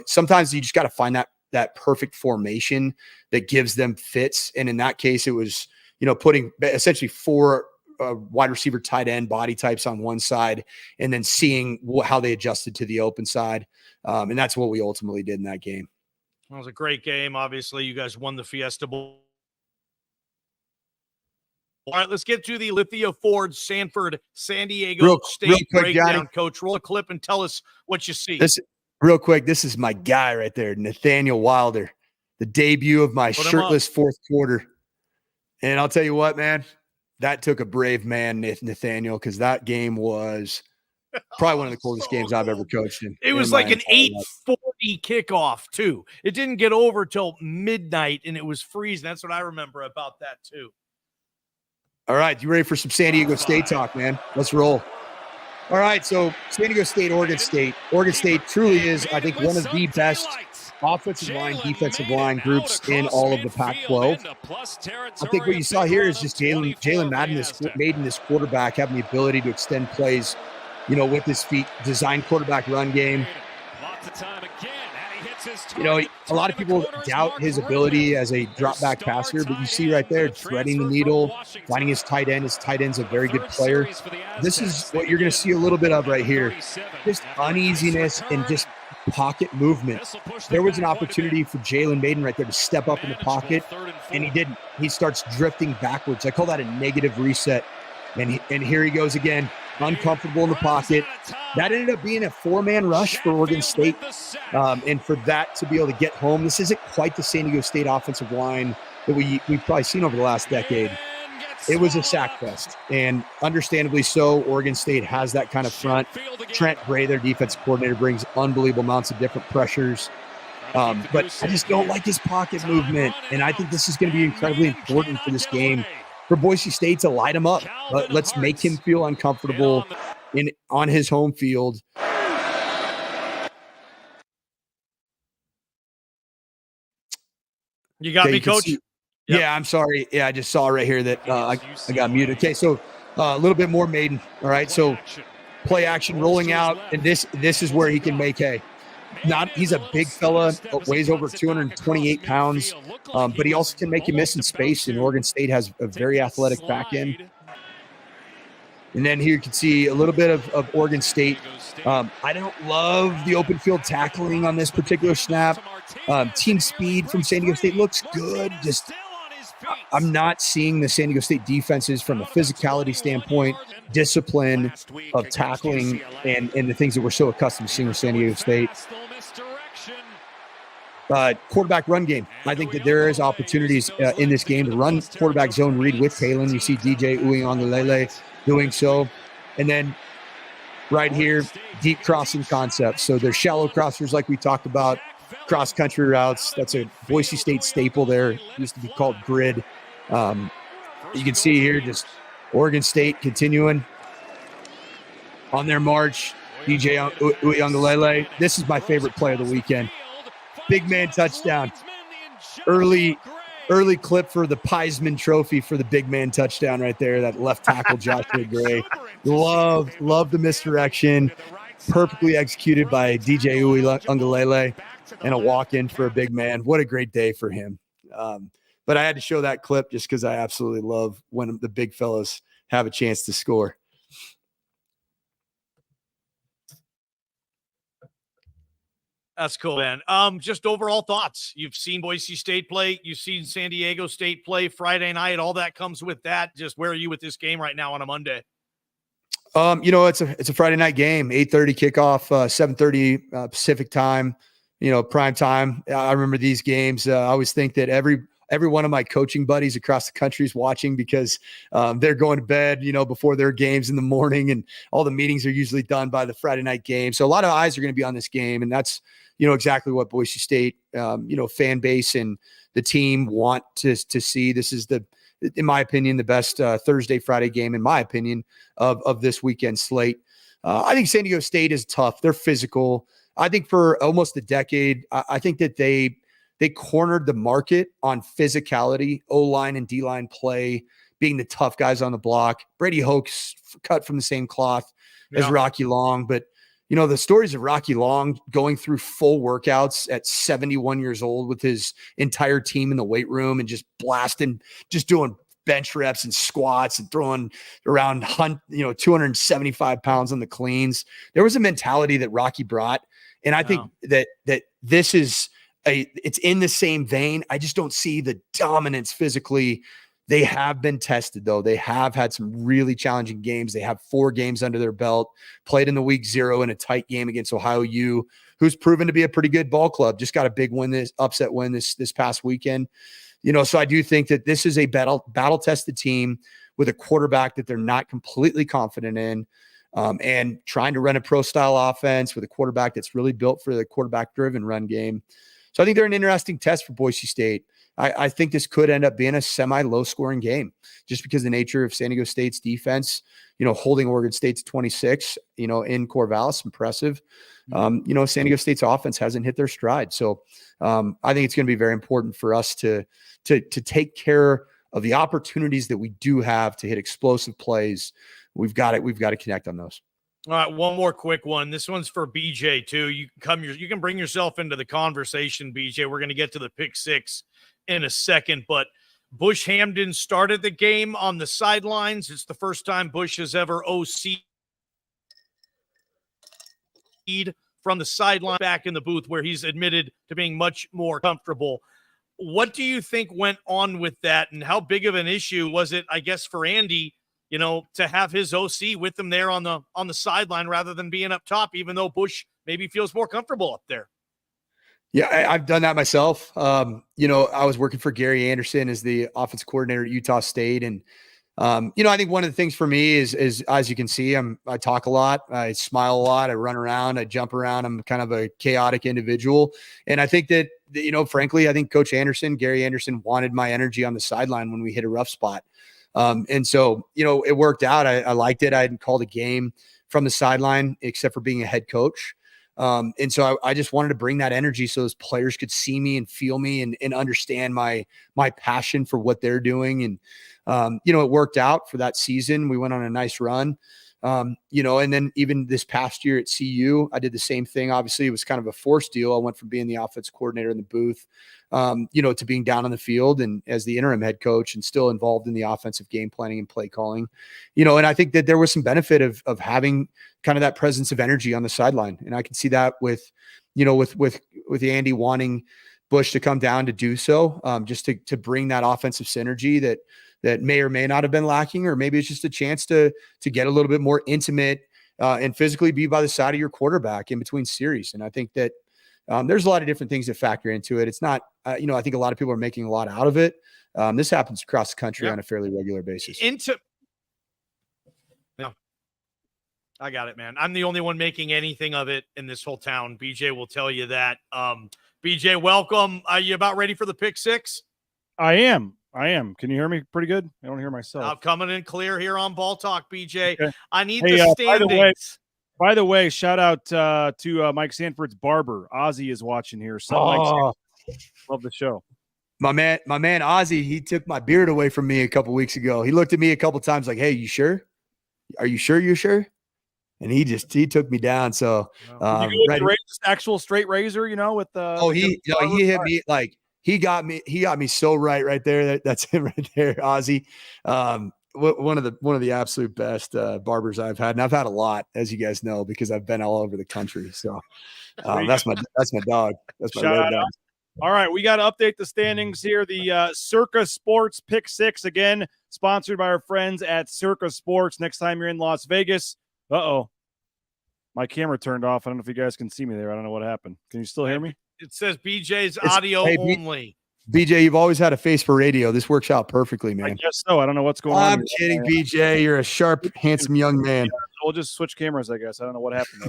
Speaker 3: Sometimes you just got to find that perfect formation that gives them fits, and in that case, it was putting essentially four wide receiver tight end body types on one side and then seeing how they adjusted to the open side. And that's what we ultimately did in that game.
Speaker 2: It was a great game. Obviously, you guys won the Fiesta Bowl. All right, let's get to the Lithia Ford Sanford San Diego State
Speaker 3: quick,
Speaker 2: breakdown,
Speaker 3: Johnny.
Speaker 2: Coach. Roll a clip and tell us what you see.
Speaker 3: Real quick, this is my guy right there, Nathaniel Wilder, the debut of my shirtless fourth quarter. And I'll tell you what, man, that took a brave man, Nathaniel, because that game was probably one of the coolest games I've ever coached in.
Speaker 2: It was like an 8:40 kickoff, too. It didn't get over till midnight, and it was freezing. That's what I remember about that, too.
Speaker 3: All right, you ready for some San Diego State talk, man? Let's roll. All right, so San Diego State, Oregon State. Oregon State truly is, I think, one of the best offensive line, defensive line groups in all of the Pac-12. I think what you saw here is just Jalen Maiden, this quarterback, having the ability to extend plays, with his feet, design quarterback run game. A lot of people doubt his ability as a drop back passer, but you see right there, threading the needle, finding his tight end. His tight end's a very good player. This is what you're going to see a little bit of right here. Just uneasiness and just pocket movement. There was an opportunity for Jalen Maiden right there to step up in the pocket, and he didn't. He starts drifting backwards. I call that a negative reset. And here he goes again, uncomfortable in the pocket. That ended up being a four-man rush for Oregon State. And for that to be able to get home, this isn't quite the San Diego State offensive line that we've probably seen over the last decade. It was a sack fest, and understandably so. Oregon State has that kind of front. Trent Bray, their defensive coordinator, brings unbelievable amounts of different pressures. But I just don't like his pocket movement, and I think this is going to be incredibly important for this game for Boise State to light him up. Let's make him feel uncomfortable on his home field.
Speaker 2: You got me, Coach?
Speaker 3: Yep. Yeah, I'm sorry. Yeah, I just saw right here that I got muted. Okay, so a little bit more Maiden. All right, so play action, rolling out, and this is where he can make hay. He's a big fella, weighs over 228 pounds, but he also can make you miss in space, and Oregon State has a very athletic back end. And then here you can see a little bit of Oregon State. I don't love the open field tackling on this particular snap. Team speed from San Diego State looks good. I'm not seeing the San Diego State defenses from a physicality standpoint, discipline of tackling, and the things that we're so accustomed to seeing with San Diego State. Quarterback run game. I think that there is opportunities in this game to run quarterback zone read with Talon. You see DJ Uiagalelei doing so. And then right here, deep crossing concepts. So there's shallow crossers like we talked about, cross-country routes. That's a Boise State staple there. It used to be called grid. You can see here just Oregon State continuing on their march. DJ Uiagalelei. This is my favorite play of the weekend. Big man touchdown. Early clip for the Piesman Trophy for the big man touchdown right there. That left tackle Joshua Gray. Love the misdirection. Perfectly executed by DJ Uiagalelei, and a walk-in for a big man. What a great day for him. But I had to show that clip just because I absolutely love when the big fellas have a chance to score.
Speaker 2: That's cool, man. Just overall thoughts. You've seen Boise State play. You've seen San Diego State play Friday night. All that comes with that. Just where are you with this game right now on a Monday?
Speaker 3: It's a Friday night game, 8:30 kickoff, 7:30 Pacific time, prime time. I remember these games. I always think that every one of my coaching buddies across the country is watching because they're going to bed, before their games in the morning, and all the meetings are usually done by the Friday night game. So a lot of eyes are going to be on this game, and that's, exactly what Boise State, fan base and the team want to see. This is in my opinion, the best Thursday, Friday game, in my opinion, of this weekend slate. I think San Diego State is tough. They're physical. I think for almost a decade, I think that they cornered the market on physicality, O-line and D-line play, being the tough guys on the block. Brady Hoke's cut from the same cloth as Rocky Long. But, the stories of Rocky Long going through full workouts at 71 years old with his entire team in the weight room and just blasting, just doing bench reps and squats and throwing around 275 pounds on the cleans. There was a mentality that Rocky brought. And I think that this is it's in the same vein. I just don't see the dominance physically. They have been tested, though. They have had some really challenging games. They have 4 games under their belt, played in the week 0 in a tight game against Ohio U, who's proven to be a pretty good ball club. Just got a big win, upset win this past weekend. So I do think that this is a battle-tested team with a quarterback that they're not completely confident in, and trying to run a pro-style offense with a quarterback that's really built for the quarterback-driven run game. So I think they're an interesting test for Boise State. I think this could end up being a semi-low scoring game just because of the nature of San Diego State's defense, holding Oregon State to 26, in Corvallis, impressive. San Diego State's offense hasn't hit their stride. So I think it's going to be very important for us to take care of the opportunities that we do have to hit explosive plays. We've got to connect on those.
Speaker 2: All right, one more quick one. This one's for BJ too. You can bring yourself into the conversation, BJ. We're going to get to the pick six in a second, but Bush Hamden started the game on the sidelines. It's the first time Bush has ever OC'd from the sideline back in the booth, where he's admitted to being much more comfortable. What do you think went on with that, and how big of an issue was it, I guess, for Andy, to have his OC with him there on the sideline rather than being up top, even though Bush maybe feels more comfortable up there?
Speaker 3: Yeah, I've done that myself. I was working for Gary Anderson as the offensive coordinator at Utah State. And, I think one of the things for me is as you can see, I talk a lot, I smile a lot, I run around, I jump around. I'm kind of a chaotic individual. And I think that, frankly, I think Coach Anderson, Gary Anderson, wanted my energy on the sideline when we hit a rough spot. And so, it worked out. I liked it. I hadn't called a game from the sideline except for being a head coach. And so I just wanted to bring that energy so those players could see me and feel me and understand my passion for what they're doing. And, it worked out for that season. We went on a nice run. And then even this past year at CU, I did the same thing. Obviously, it was kind of a forced deal. I went from being the offensive coordinator in the booth, to being down on the field and as the interim head coach and still involved in the offensive game planning and play calling, and I think that there was some benefit of having kind of that presence of energy on the sideline. And I can see that with Andy wanting Bush to come down to do so, just to bring that offensive synergy that may or may not have been lacking, or maybe it's just a chance to get a little bit more intimate and physically be by the side of your quarterback in between series. And I think that there's a lot of different things that factor into it. It's not, I think a lot of people are making a lot out of it. This happens across the country on a fairly regular basis.
Speaker 2: I got it, man. I'm the only one making anything of it in this whole town. BJ will tell you that. BJ, welcome. Are you about ready for the pick six?
Speaker 4: I am. Can you hear me pretty good? I don't hear myself.
Speaker 2: I'm coming in clear here on Ball Talk, BJ. Okay. I need
Speaker 4: the
Speaker 2: standings.
Speaker 4: By the way, shout out to Mike Sanford's barber. Ozzy is watching here. Love the show.
Speaker 3: My man Ozzy, he took my beard away from me a couple weeks ago. He looked at me a couple times like, "Hey, you sure? Are you sure you're sure?" And he took me down. So
Speaker 4: actual straight razor, with the
Speaker 3: he hit me like he got me so right there. That's him right there, Ozzy. One of the absolute best barbers I've had, and I've had a lot, as you guys know, because I've been all over the country. So that's my dog. That's my road dog.
Speaker 4: All right, we got to update the standings here. The Circa Sports Pick Six, again, sponsored by our friends at Circa Sports. Next time you're in Las Vegas. My camera turned off. I don't know if you guys can see me there. I don't know what happened. Can you still hear me?
Speaker 2: It says BJ's audio only.
Speaker 3: BJ, you've always had a face for radio. This works out perfectly, man.
Speaker 4: I guess so. I don't know what's going on.
Speaker 3: I'm kidding, BJ. You're a sharp, handsome young man.
Speaker 4: We'll just switch cameras, I guess. I don't know what happened.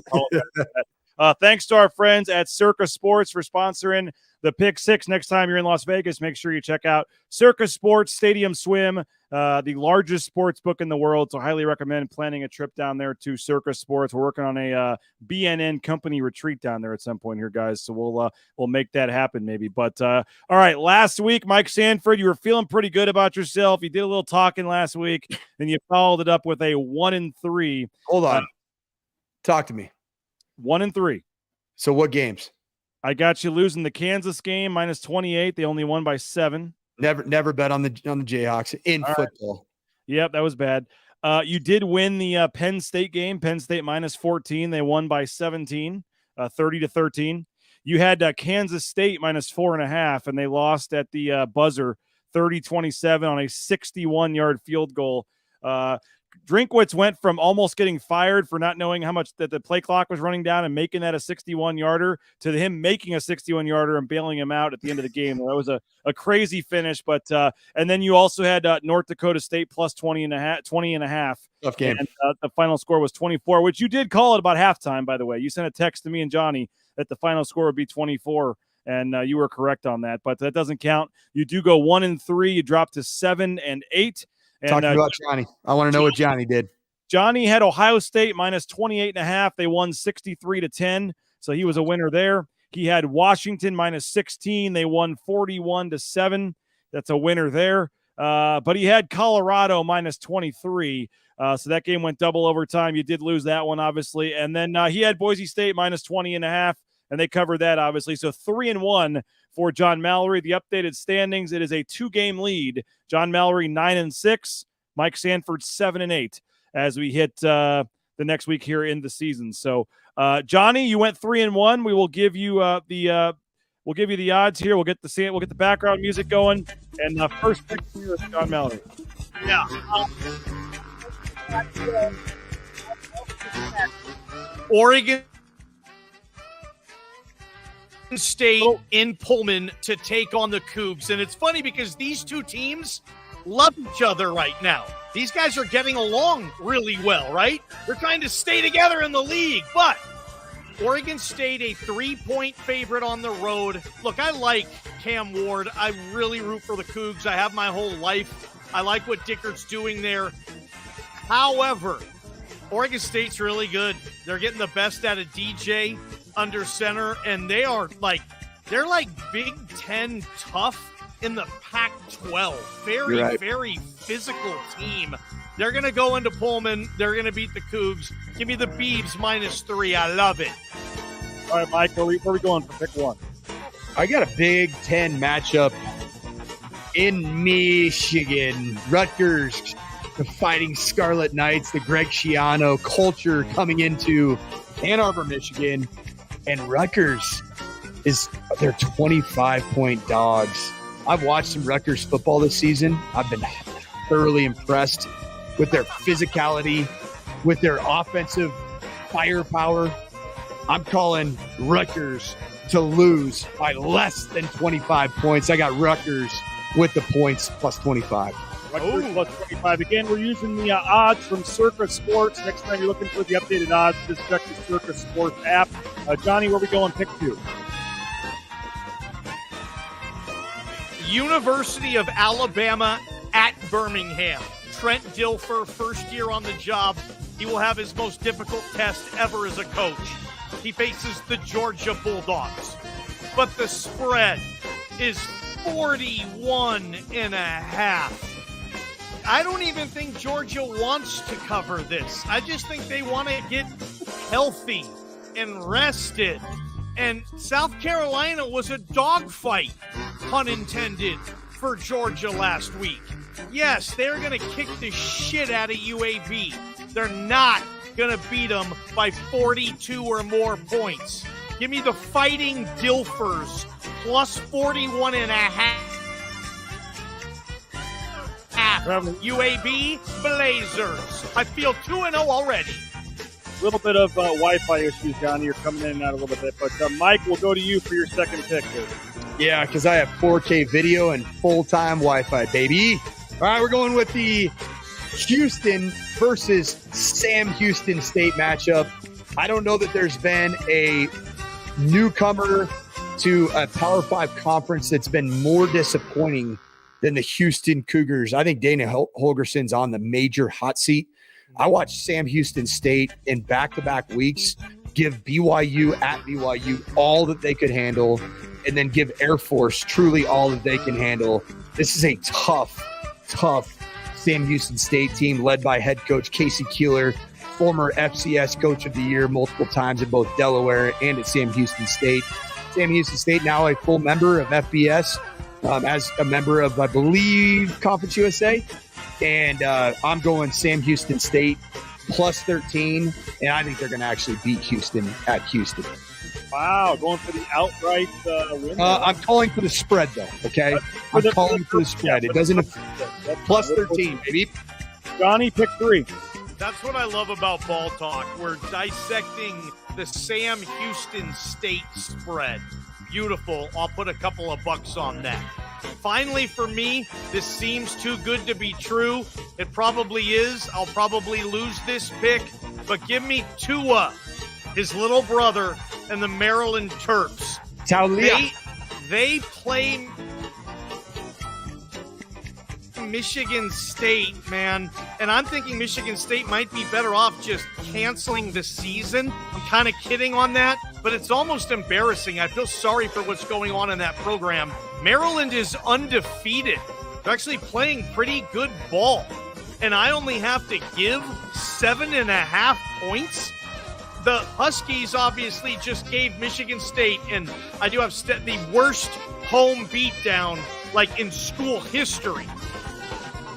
Speaker 4: Thanks to our friends at Circa Sports for sponsoring the Pick Six. Next time you're in Las Vegas, make sure you check out Circa Sports Stadium Swim, the largest sports book in the world. So highly recommend planning a trip down there to Circa Sports. We're working on a BNN company retreat down there at some point here, guys. So we'll make that happen maybe. But all right, last week, Mike Sanford, you were feeling pretty good about yourself. You did a little talking last week, and you followed it up with a 1-3.
Speaker 3: Hold on. Talk to me.
Speaker 4: 1-3.
Speaker 3: So what games?
Speaker 4: I got you losing the Kansas game -28. They only won by 7.
Speaker 3: Never bet on the Jayhawks in
Speaker 4: All
Speaker 3: football.
Speaker 4: Right. Yep, that was bad. You did win the Penn State game. Penn State -14. They won by 17, 30-13. You had Kansas State -4.5, and they lost at the buzzer 30-27 on a 61-yard field goal. Drinkwitz went from almost getting fired for not knowing how much that the play clock was running down and making that a 61-yarder to him making a 61-yarder and bailing him out at the end of the game. That was a crazy finish. But and then you also had North Dakota State plus 20.5.
Speaker 3: Tough game.
Speaker 4: And the final score was 24, which you did call it about halftime, by the way. You sent a text to me and Johnny that the final score would be 24. And you were correct on that, but that doesn't count. You do go 1-3. You drop to 7-8.
Speaker 3: Talking about Johnny. I want to know what Johnny did.
Speaker 4: Johnny had Ohio State -28.5. They won 63-10. So he was a winner there. He had Washington -16. They won 41-7. That's a winner there. But he had Colorado -23. So that game went double overtime. You did lose that one, obviously. And then he had Boise State -20.5. And they covered that, obviously. So 3-1 for John Mallory. The updated standings, it is a 2-game lead. John Mallory 9-6, Mike Sanford 7-8 as we hit the next week here in the season. So Johnny, you went 3-1. We will give you the odds here. We'll get the background music going. And first pick here is John Mallory.
Speaker 2: Yeah. Oregon State in Pullman to take on the Cougs. And it's funny because these two teams love each other right now. These guys are getting along really well, right? They're trying to stay together in the league. But Oregon State, a 3-point favorite on the road. Look, I like Cam Ward. I really root for the Cougs. I have my whole life. I like what Dickert's doing there. However, Oregon State's really good. They're getting the best out of DJ under center, and they're like Big Ten tough in the Pac-12. Very physical team. They're going to go into Pullman. They're going to beat the Cougs. Give me the Beavs -3. I love it.
Speaker 4: All right, Mike, where are we going for pick one?
Speaker 3: I got a Big Ten matchup in Michigan. Rutgers, the Fighting Scarlet Knights, the Greg Schiano culture coming into Ann Arbor, Michigan. And Rutgers they're 25-point dogs. I've watched some Rutgers football this season. I've been thoroughly impressed with their physicality, with their offensive firepower. I'm calling Rutgers to lose by less than 25 points. I got Rutgers with the points plus 25.
Speaker 4: Rutgers plus 25. Again, we're using the odds from Circa Sports. Next time you're looking for the updated odds, just check the Circa Sports app. Johnny, where we going? Pick 2.
Speaker 2: University of Alabama at Birmingham. Trent Dilfer, first year on the job. He will have his most difficult test ever as a coach. He faces the Georgia Bulldogs. But the spread is 41.5. I don't even think Georgia wants to cover this. I just think they want to get healthy and rested. And South Carolina was a dogfight, pun intended, for Georgia last week. Yes, they're going to kick the shit out of UAB. They're not going to beat them by 42 or more points. Give me the Fighting Dilfers plus 41.5. UAB Blazers. I feel 2-0 already.
Speaker 4: A little bit of Wi-Fi issues, Johnny. You're coming in and out a little bit. But Mike, we'll go to you for your second pick here.
Speaker 3: Yeah, because I have 4K video and full-time Wi-Fi, baby. All right, we're going with the Houston versus Sam Houston State matchup. I don't know that there's been a newcomer to a Power 5 conference that's been more disappointing than the Houston Cougars. I think Dana Holgerson's on the major hot seat. I watched Sam Houston State in back-to-back weeks give BYU at BYU all that they could handle, and then give Air Force truly all that they can handle. This is a tough Sam Houston State team led by head coach Casey Keeler, former FCS Coach of the Year multiple times in both Delaware and at Sam Houston State. Sam Houston State now a full member of FBS, as a member of, I believe, Conference USA. And I'm going Sam Houston State plus 13, and I think they're going to actually beat Houston at Houston.
Speaker 4: Wow, going for the outright win.
Speaker 3: I'm calling for the spread, though, okay? I'm calling for the spread. It doesn't – plus 13, baby.
Speaker 4: Johnny, pick 3.
Speaker 2: That's what I love about Ball Talk. We're dissecting the Sam Houston State spread. Beautiful. I'll put a couple of bucks on that. Finally, for me, this seems too good to be true. It probably is. I'll probably lose this pick, but give me Tua, his little brother, and the Maryland Terps. They play Michigan State, man, and I'm thinking Michigan State might be better off just canceling the season. I'm kind of kidding on that, but it's almost embarrassing. I feel sorry for what's going on in that program. Maryland is undefeated. They're actually playing pretty good ball, and I only have to give 7.5 points. The Huskies obviously just gave Michigan State, and I do have the worst home beatdown like in school history.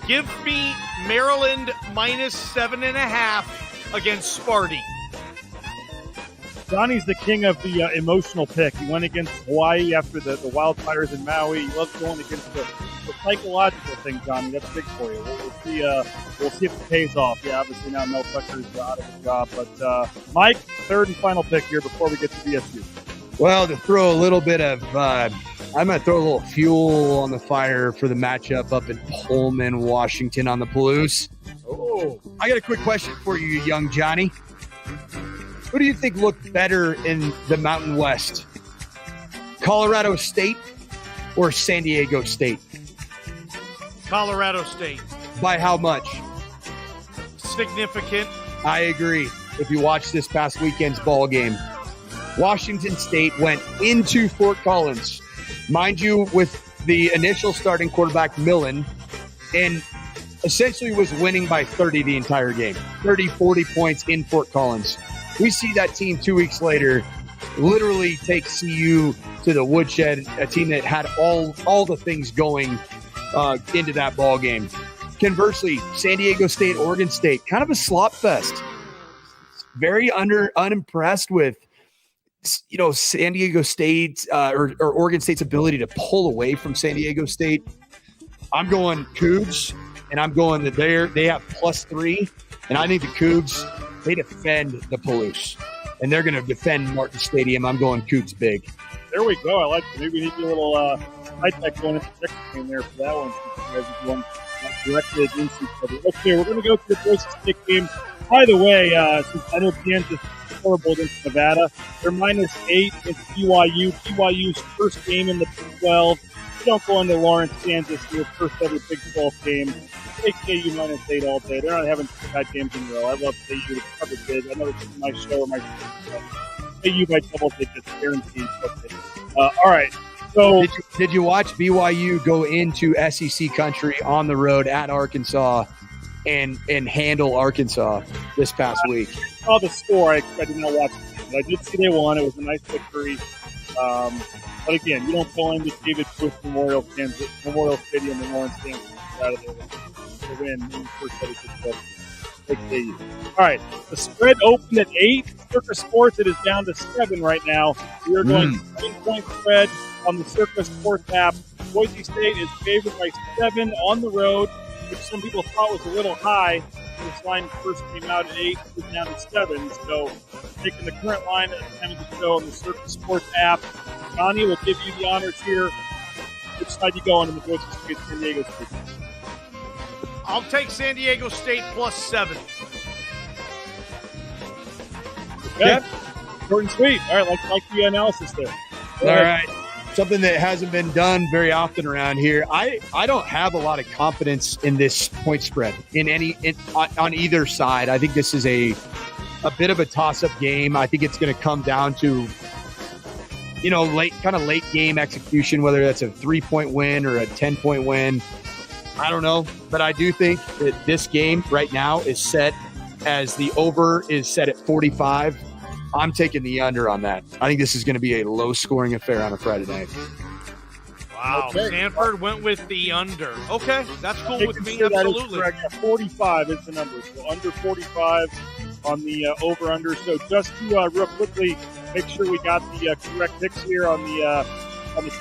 Speaker 2: Give me Maryland minus 7.5 against Sparty.
Speaker 4: Johnny's the king of the emotional pick. He went against Hawaii after the wildfires in Maui. He loves going against the psychological thing, Johnny. That's big for you. We'll see if it pays off. Yeah, obviously now Mel Tucker's out of the job. But Mike, third and final pick here before we get to BSU.
Speaker 3: Well, to throw a little bit of I'm going to throw a little fuel on the fire for the matchup up in Pullman, Washington on the Palouse. Oh, I got a quick question for you, young Johnny. Who do you think looked better in the Mountain West? Colorado State or San Diego State?
Speaker 2: Colorado State.
Speaker 3: By how much?
Speaker 2: Significant.
Speaker 3: I agree. If you watch this past weekend's ball game, Washington State went into Fort Collins, mind you, with the initial starting quarterback, Millen, and essentially was winning by 30 the entire game. 30, 40 points in Fort Collins. We see that team 2 weeks later literally take CU to the woodshed, a team that had all the things going into that ball game. Conversely, San Diego State, Oregon State, kind of a slop fest. Very unimpressed with, San Diego State or Oregon State's ability to pull away from San Diego State. I'm going Cougs, and I'm going that they have +3, and I think the Cougs, they defend the Palouse, and they're going to defend Martin Stadium. I'm going Cougs big.
Speaker 4: There we go. I like it. Maybe we need a little high-tech going into the second game there for that one. You guys are going directly against each other. Okay, we're going to go to the Boise State game. By the way, since I know Kansas is horrible against Nevada, they're -8 against BYU. BYU's first game in the Big 12. You don't go into Lawrence, Kansas for your first ever Big 12 game. Take KU -8 all day. They're not having 2 bad games in a row. I love KU to cover big. I know it's my show or my KU by double digits, guaranteed. Okay. All right. So
Speaker 3: did you watch BYU go into SEC country on the road at Arkansas and handle Arkansas this past week?
Speaker 4: I saw the score. I did not watch it, but I did see they won. It was a nice victory. But again, you don't go into David Bush Memorial Stadium in Lawrence, Kansas out of there to win in the first ever Big 12. All right, the spread opened at 8. Circa Sports, it is down to 7 right now. We are going 7-point spread on the Circa Sports app. Boise State is favored by 7 on the road, which some people thought was a little high. This line first came out at 8, it's down to 7. So, taking the current line at the time of the show on the Circa Sports app, Johnny will give you the honors here. Which side you going in the Boise State San Diego State?
Speaker 2: I'll take San Diego State +7.
Speaker 4: Okay.
Speaker 3: Yep.
Speaker 4: Short and sweet. All right, like the analysis there.
Speaker 3: All right. Something that hasn't been done very often around here. I don't have a lot of confidence in this point spread on either side. I think this is a bit of a toss-up game. I think it's going to come down to, late game execution, whether that's a 3-point win or a 10-point win. I don't know, but I do think that this game right now is set as the over is set at 45. I'm taking the under on that. I think this is going to be a low-scoring affair on a Friday night.
Speaker 2: Wow, okay. Sanford went with the under. Okay, that's cool with me. Absolutely.
Speaker 4: 45 is the number. So under 45 on the over/under. So just to real quickly make sure we got the correct picks here on the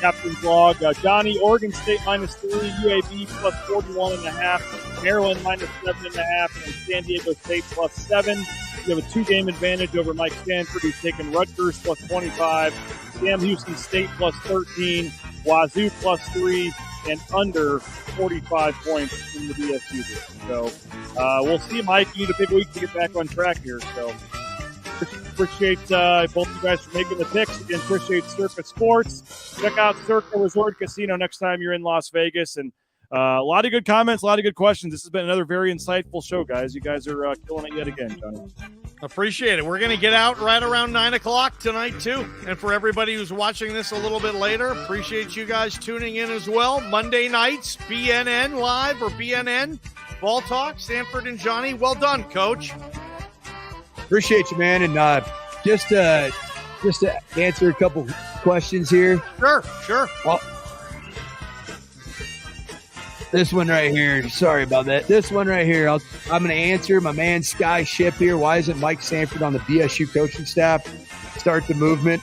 Speaker 4: captain's log. Johnny, Oregon State -3, UAB plus 41.5, Maryland -7.5, and San Diego State +7. You have a 2-game advantage over Mike Sanford, who's taken Rutgers plus 25, Sam Houston State plus 13, Wazoo plus 3, and under 45 points in the BSU game. So we'll see, Mike. You need a big week to get back on track here. So appreciate both you guys for making the picks. Again, appreciate Circa Sports. Check out Circa Resort Casino next time you're in Las Vegas. And a lot of good comments, a lot of good questions. This has been another very insightful show, guys. You guys are killing it yet again, Johnny.
Speaker 2: Appreciate it. We're going to get out right around 9 o'clock tonight, too. And for everybody who's watching this a little bit later, appreciate you guys tuning in as well. Monday nights, BNN Live or BNN Ball Talk, Sanford and Johnny. Well done, Coach.
Speaker 3: Appreciate you, man. And just to answer a couple questions here.
Speaker 2: Sure.
Speaker 3: Well, this one right here. Sorry about that. This one right here. I'm going to answer my man Sky Ship here. Why isn't Mike Sanford on the BSU coaching staff? Start the movement.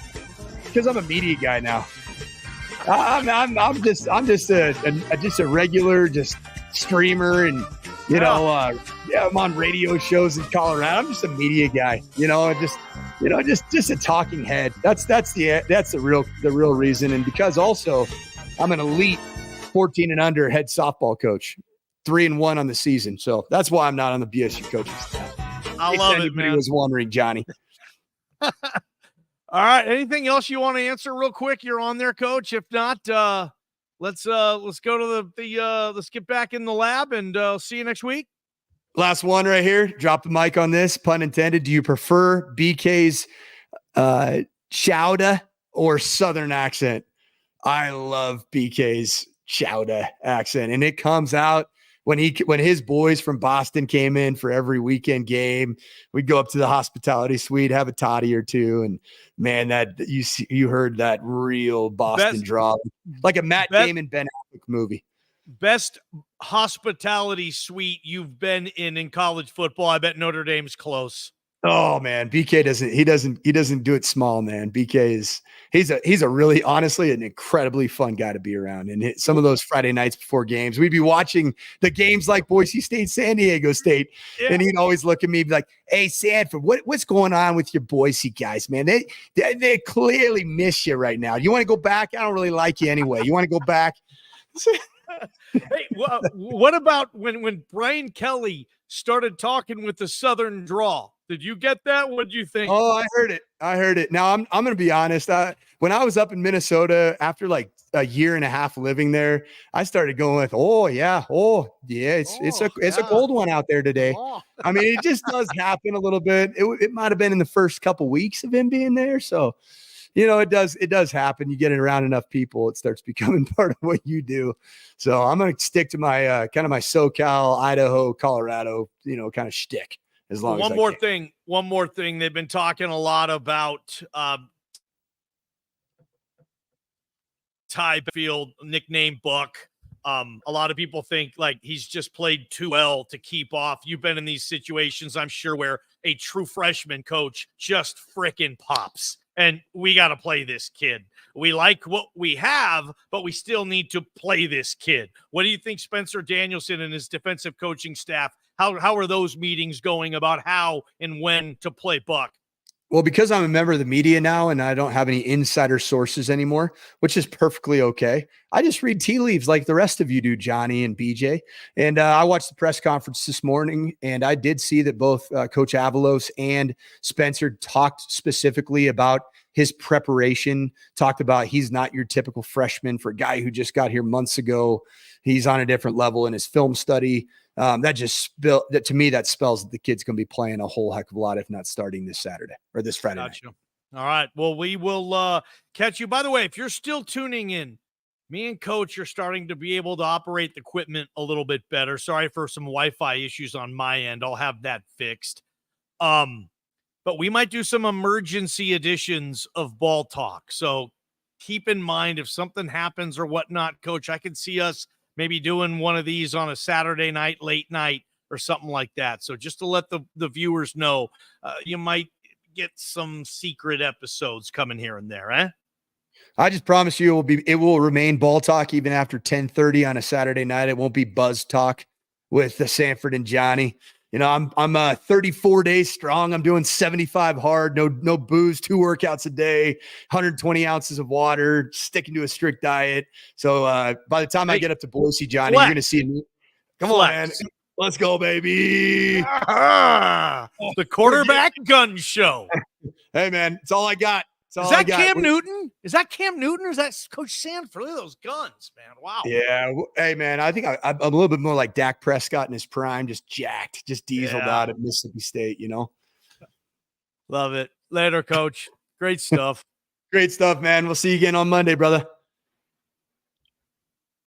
Speaker 3: Because I'm a media guy now. I'm just a regular streamer, and I'm on radio shows in Colorado. I'm just a media guy. Just a talking head. That's the real reason. And because also I'm an elite 14 and under head softball coach, 3-1 on the season. So that's why I'm not on the BSU coaching staff.
Speaker 2: I love it, man.
Speaker 3: Was wondering, Johnny.
Speaker 2: All right. Anything else you want to answer real quick? You're on there, Coach. If not, let's go to let's get back in the lab and see you next week.
Speaker 3: Last one right here. Drop the mic on this, pun intended. Do you prefer BK's chowda or Southern accent? I love BK's chowda accent, and it comes out when his boys from Boston came in for every weekend game. We'd go up to the hospitality suite, have a toddy or two, and man, that you heard that real Boston drawl, like a Matt Damon, Ben Affleck movie.
Speaker 2: Best hospitality suite you've been in college football. I bet Notre Dame's close.
Speaker 3: Oh man, BK doesn't do it small, man. BK he's a really, honestly, an incredibly fun guy to be around. And some of those Friday nights before games, we'd be watching the games like Boise State, San Diego State, and he'd always look at me and be like, "Hey, Sanford, what's going on with your Boise guys, man? They clearly miss you right now. You want to go back? I don't really like you anyway. You want to go back?"
Speaker 2: Hey, what about when Brian Kelly started talking with the Southern drawl? Did you get that? What did you think?
Speaker 3: Oh, I heard it. Now I'm going to be honest. When I was up in Minnesota after like a year and a half living there, I started going with, it's a cold one out there today. Oh. I mean, it just does happen a little bit. It might've been in the first couple weeks of him being there. So, it does happen. You get it around enough people, it starts becoming part of what you do. So I'm going to stick to my kind of my SoCal, Idaho, Colorado, kind of shtick. As long
Speaker 2: one
Speaker 3: as
Speaker 2: more thing. They've been talking a lot about Ty Field, nickname Buck. A lot of people think like he's just played too well to keep off. You've been in these situations, I'm sure, where a true freshman coach just frickin' pops. And we got to play this kid. We like what we have, but we still need to play this kid. What do you think Spencer Danielson and his defensive coaching staff, how are those meetings going about how and when to play Buck?
Speaker 3: Well, because I'm a member of the media now and I don't have any insider sources anymore, which is perfectly okay. I just read tea leaves like the rest of you do, Johnny and BJ. And I watched the press conference this morning, and I did see that both Coach Avalos and Spencer talked specifically about his preparation, talked about he's not your typical freshman for a guy who just got here months ago. He's on a different level in his film study. That to me, that spells that the kid's going to be playing a whole heck of a lot, if not starting this Saturday or this Friday night.
Speaker 2: All right. Well, we will catch you. By the way, if you're still tuning in, me and Coach are starting to be able to operate the equipment a little bit better. Sorry for some Wi-Fi issues on my end. I'll have that fixed. But we might do some emergency editions of Ball Talk. So keep in mind if something happens or whatnot, Coach, I can see us maybe doing one of these on a Saturday night, late night, or something like that. So just to let the viewers know, you might get some secret episodes coming here and there, eh?
Speaker 3: I just promise you it will remain Ball Talk even after 10:30 on a Saturday night. It won't be Buzz Talk with Sanford and Johnny. You know, I'm 34 days strong. I'm doing 75 hard, no booze, 2 workouts a day, 120 ounces of water, sticking to a strict diet. So by the time I get up to Boise, Johnny, you're going to see me. Come on, man. Let's go, baby.
Speaker 2: The quarterback gun show.
Speaker 3: Hey, man, it's all I got.
Speaker 2: Is that Cam Newton? Is that Cam Newton or is that Coach Sanford? Look at those guns, man. Wow.
Speaker 3: Yeah. Hey, man, I think I'm a little bit more like Dak Prescott in his prime, just jacked, just dieseled out at Mississippi State, you know?
Speaker 2: Love it. Later, Coach. Great stuff.
Speaker 3: Great stuff, man. We'll see you again on Monday, brother.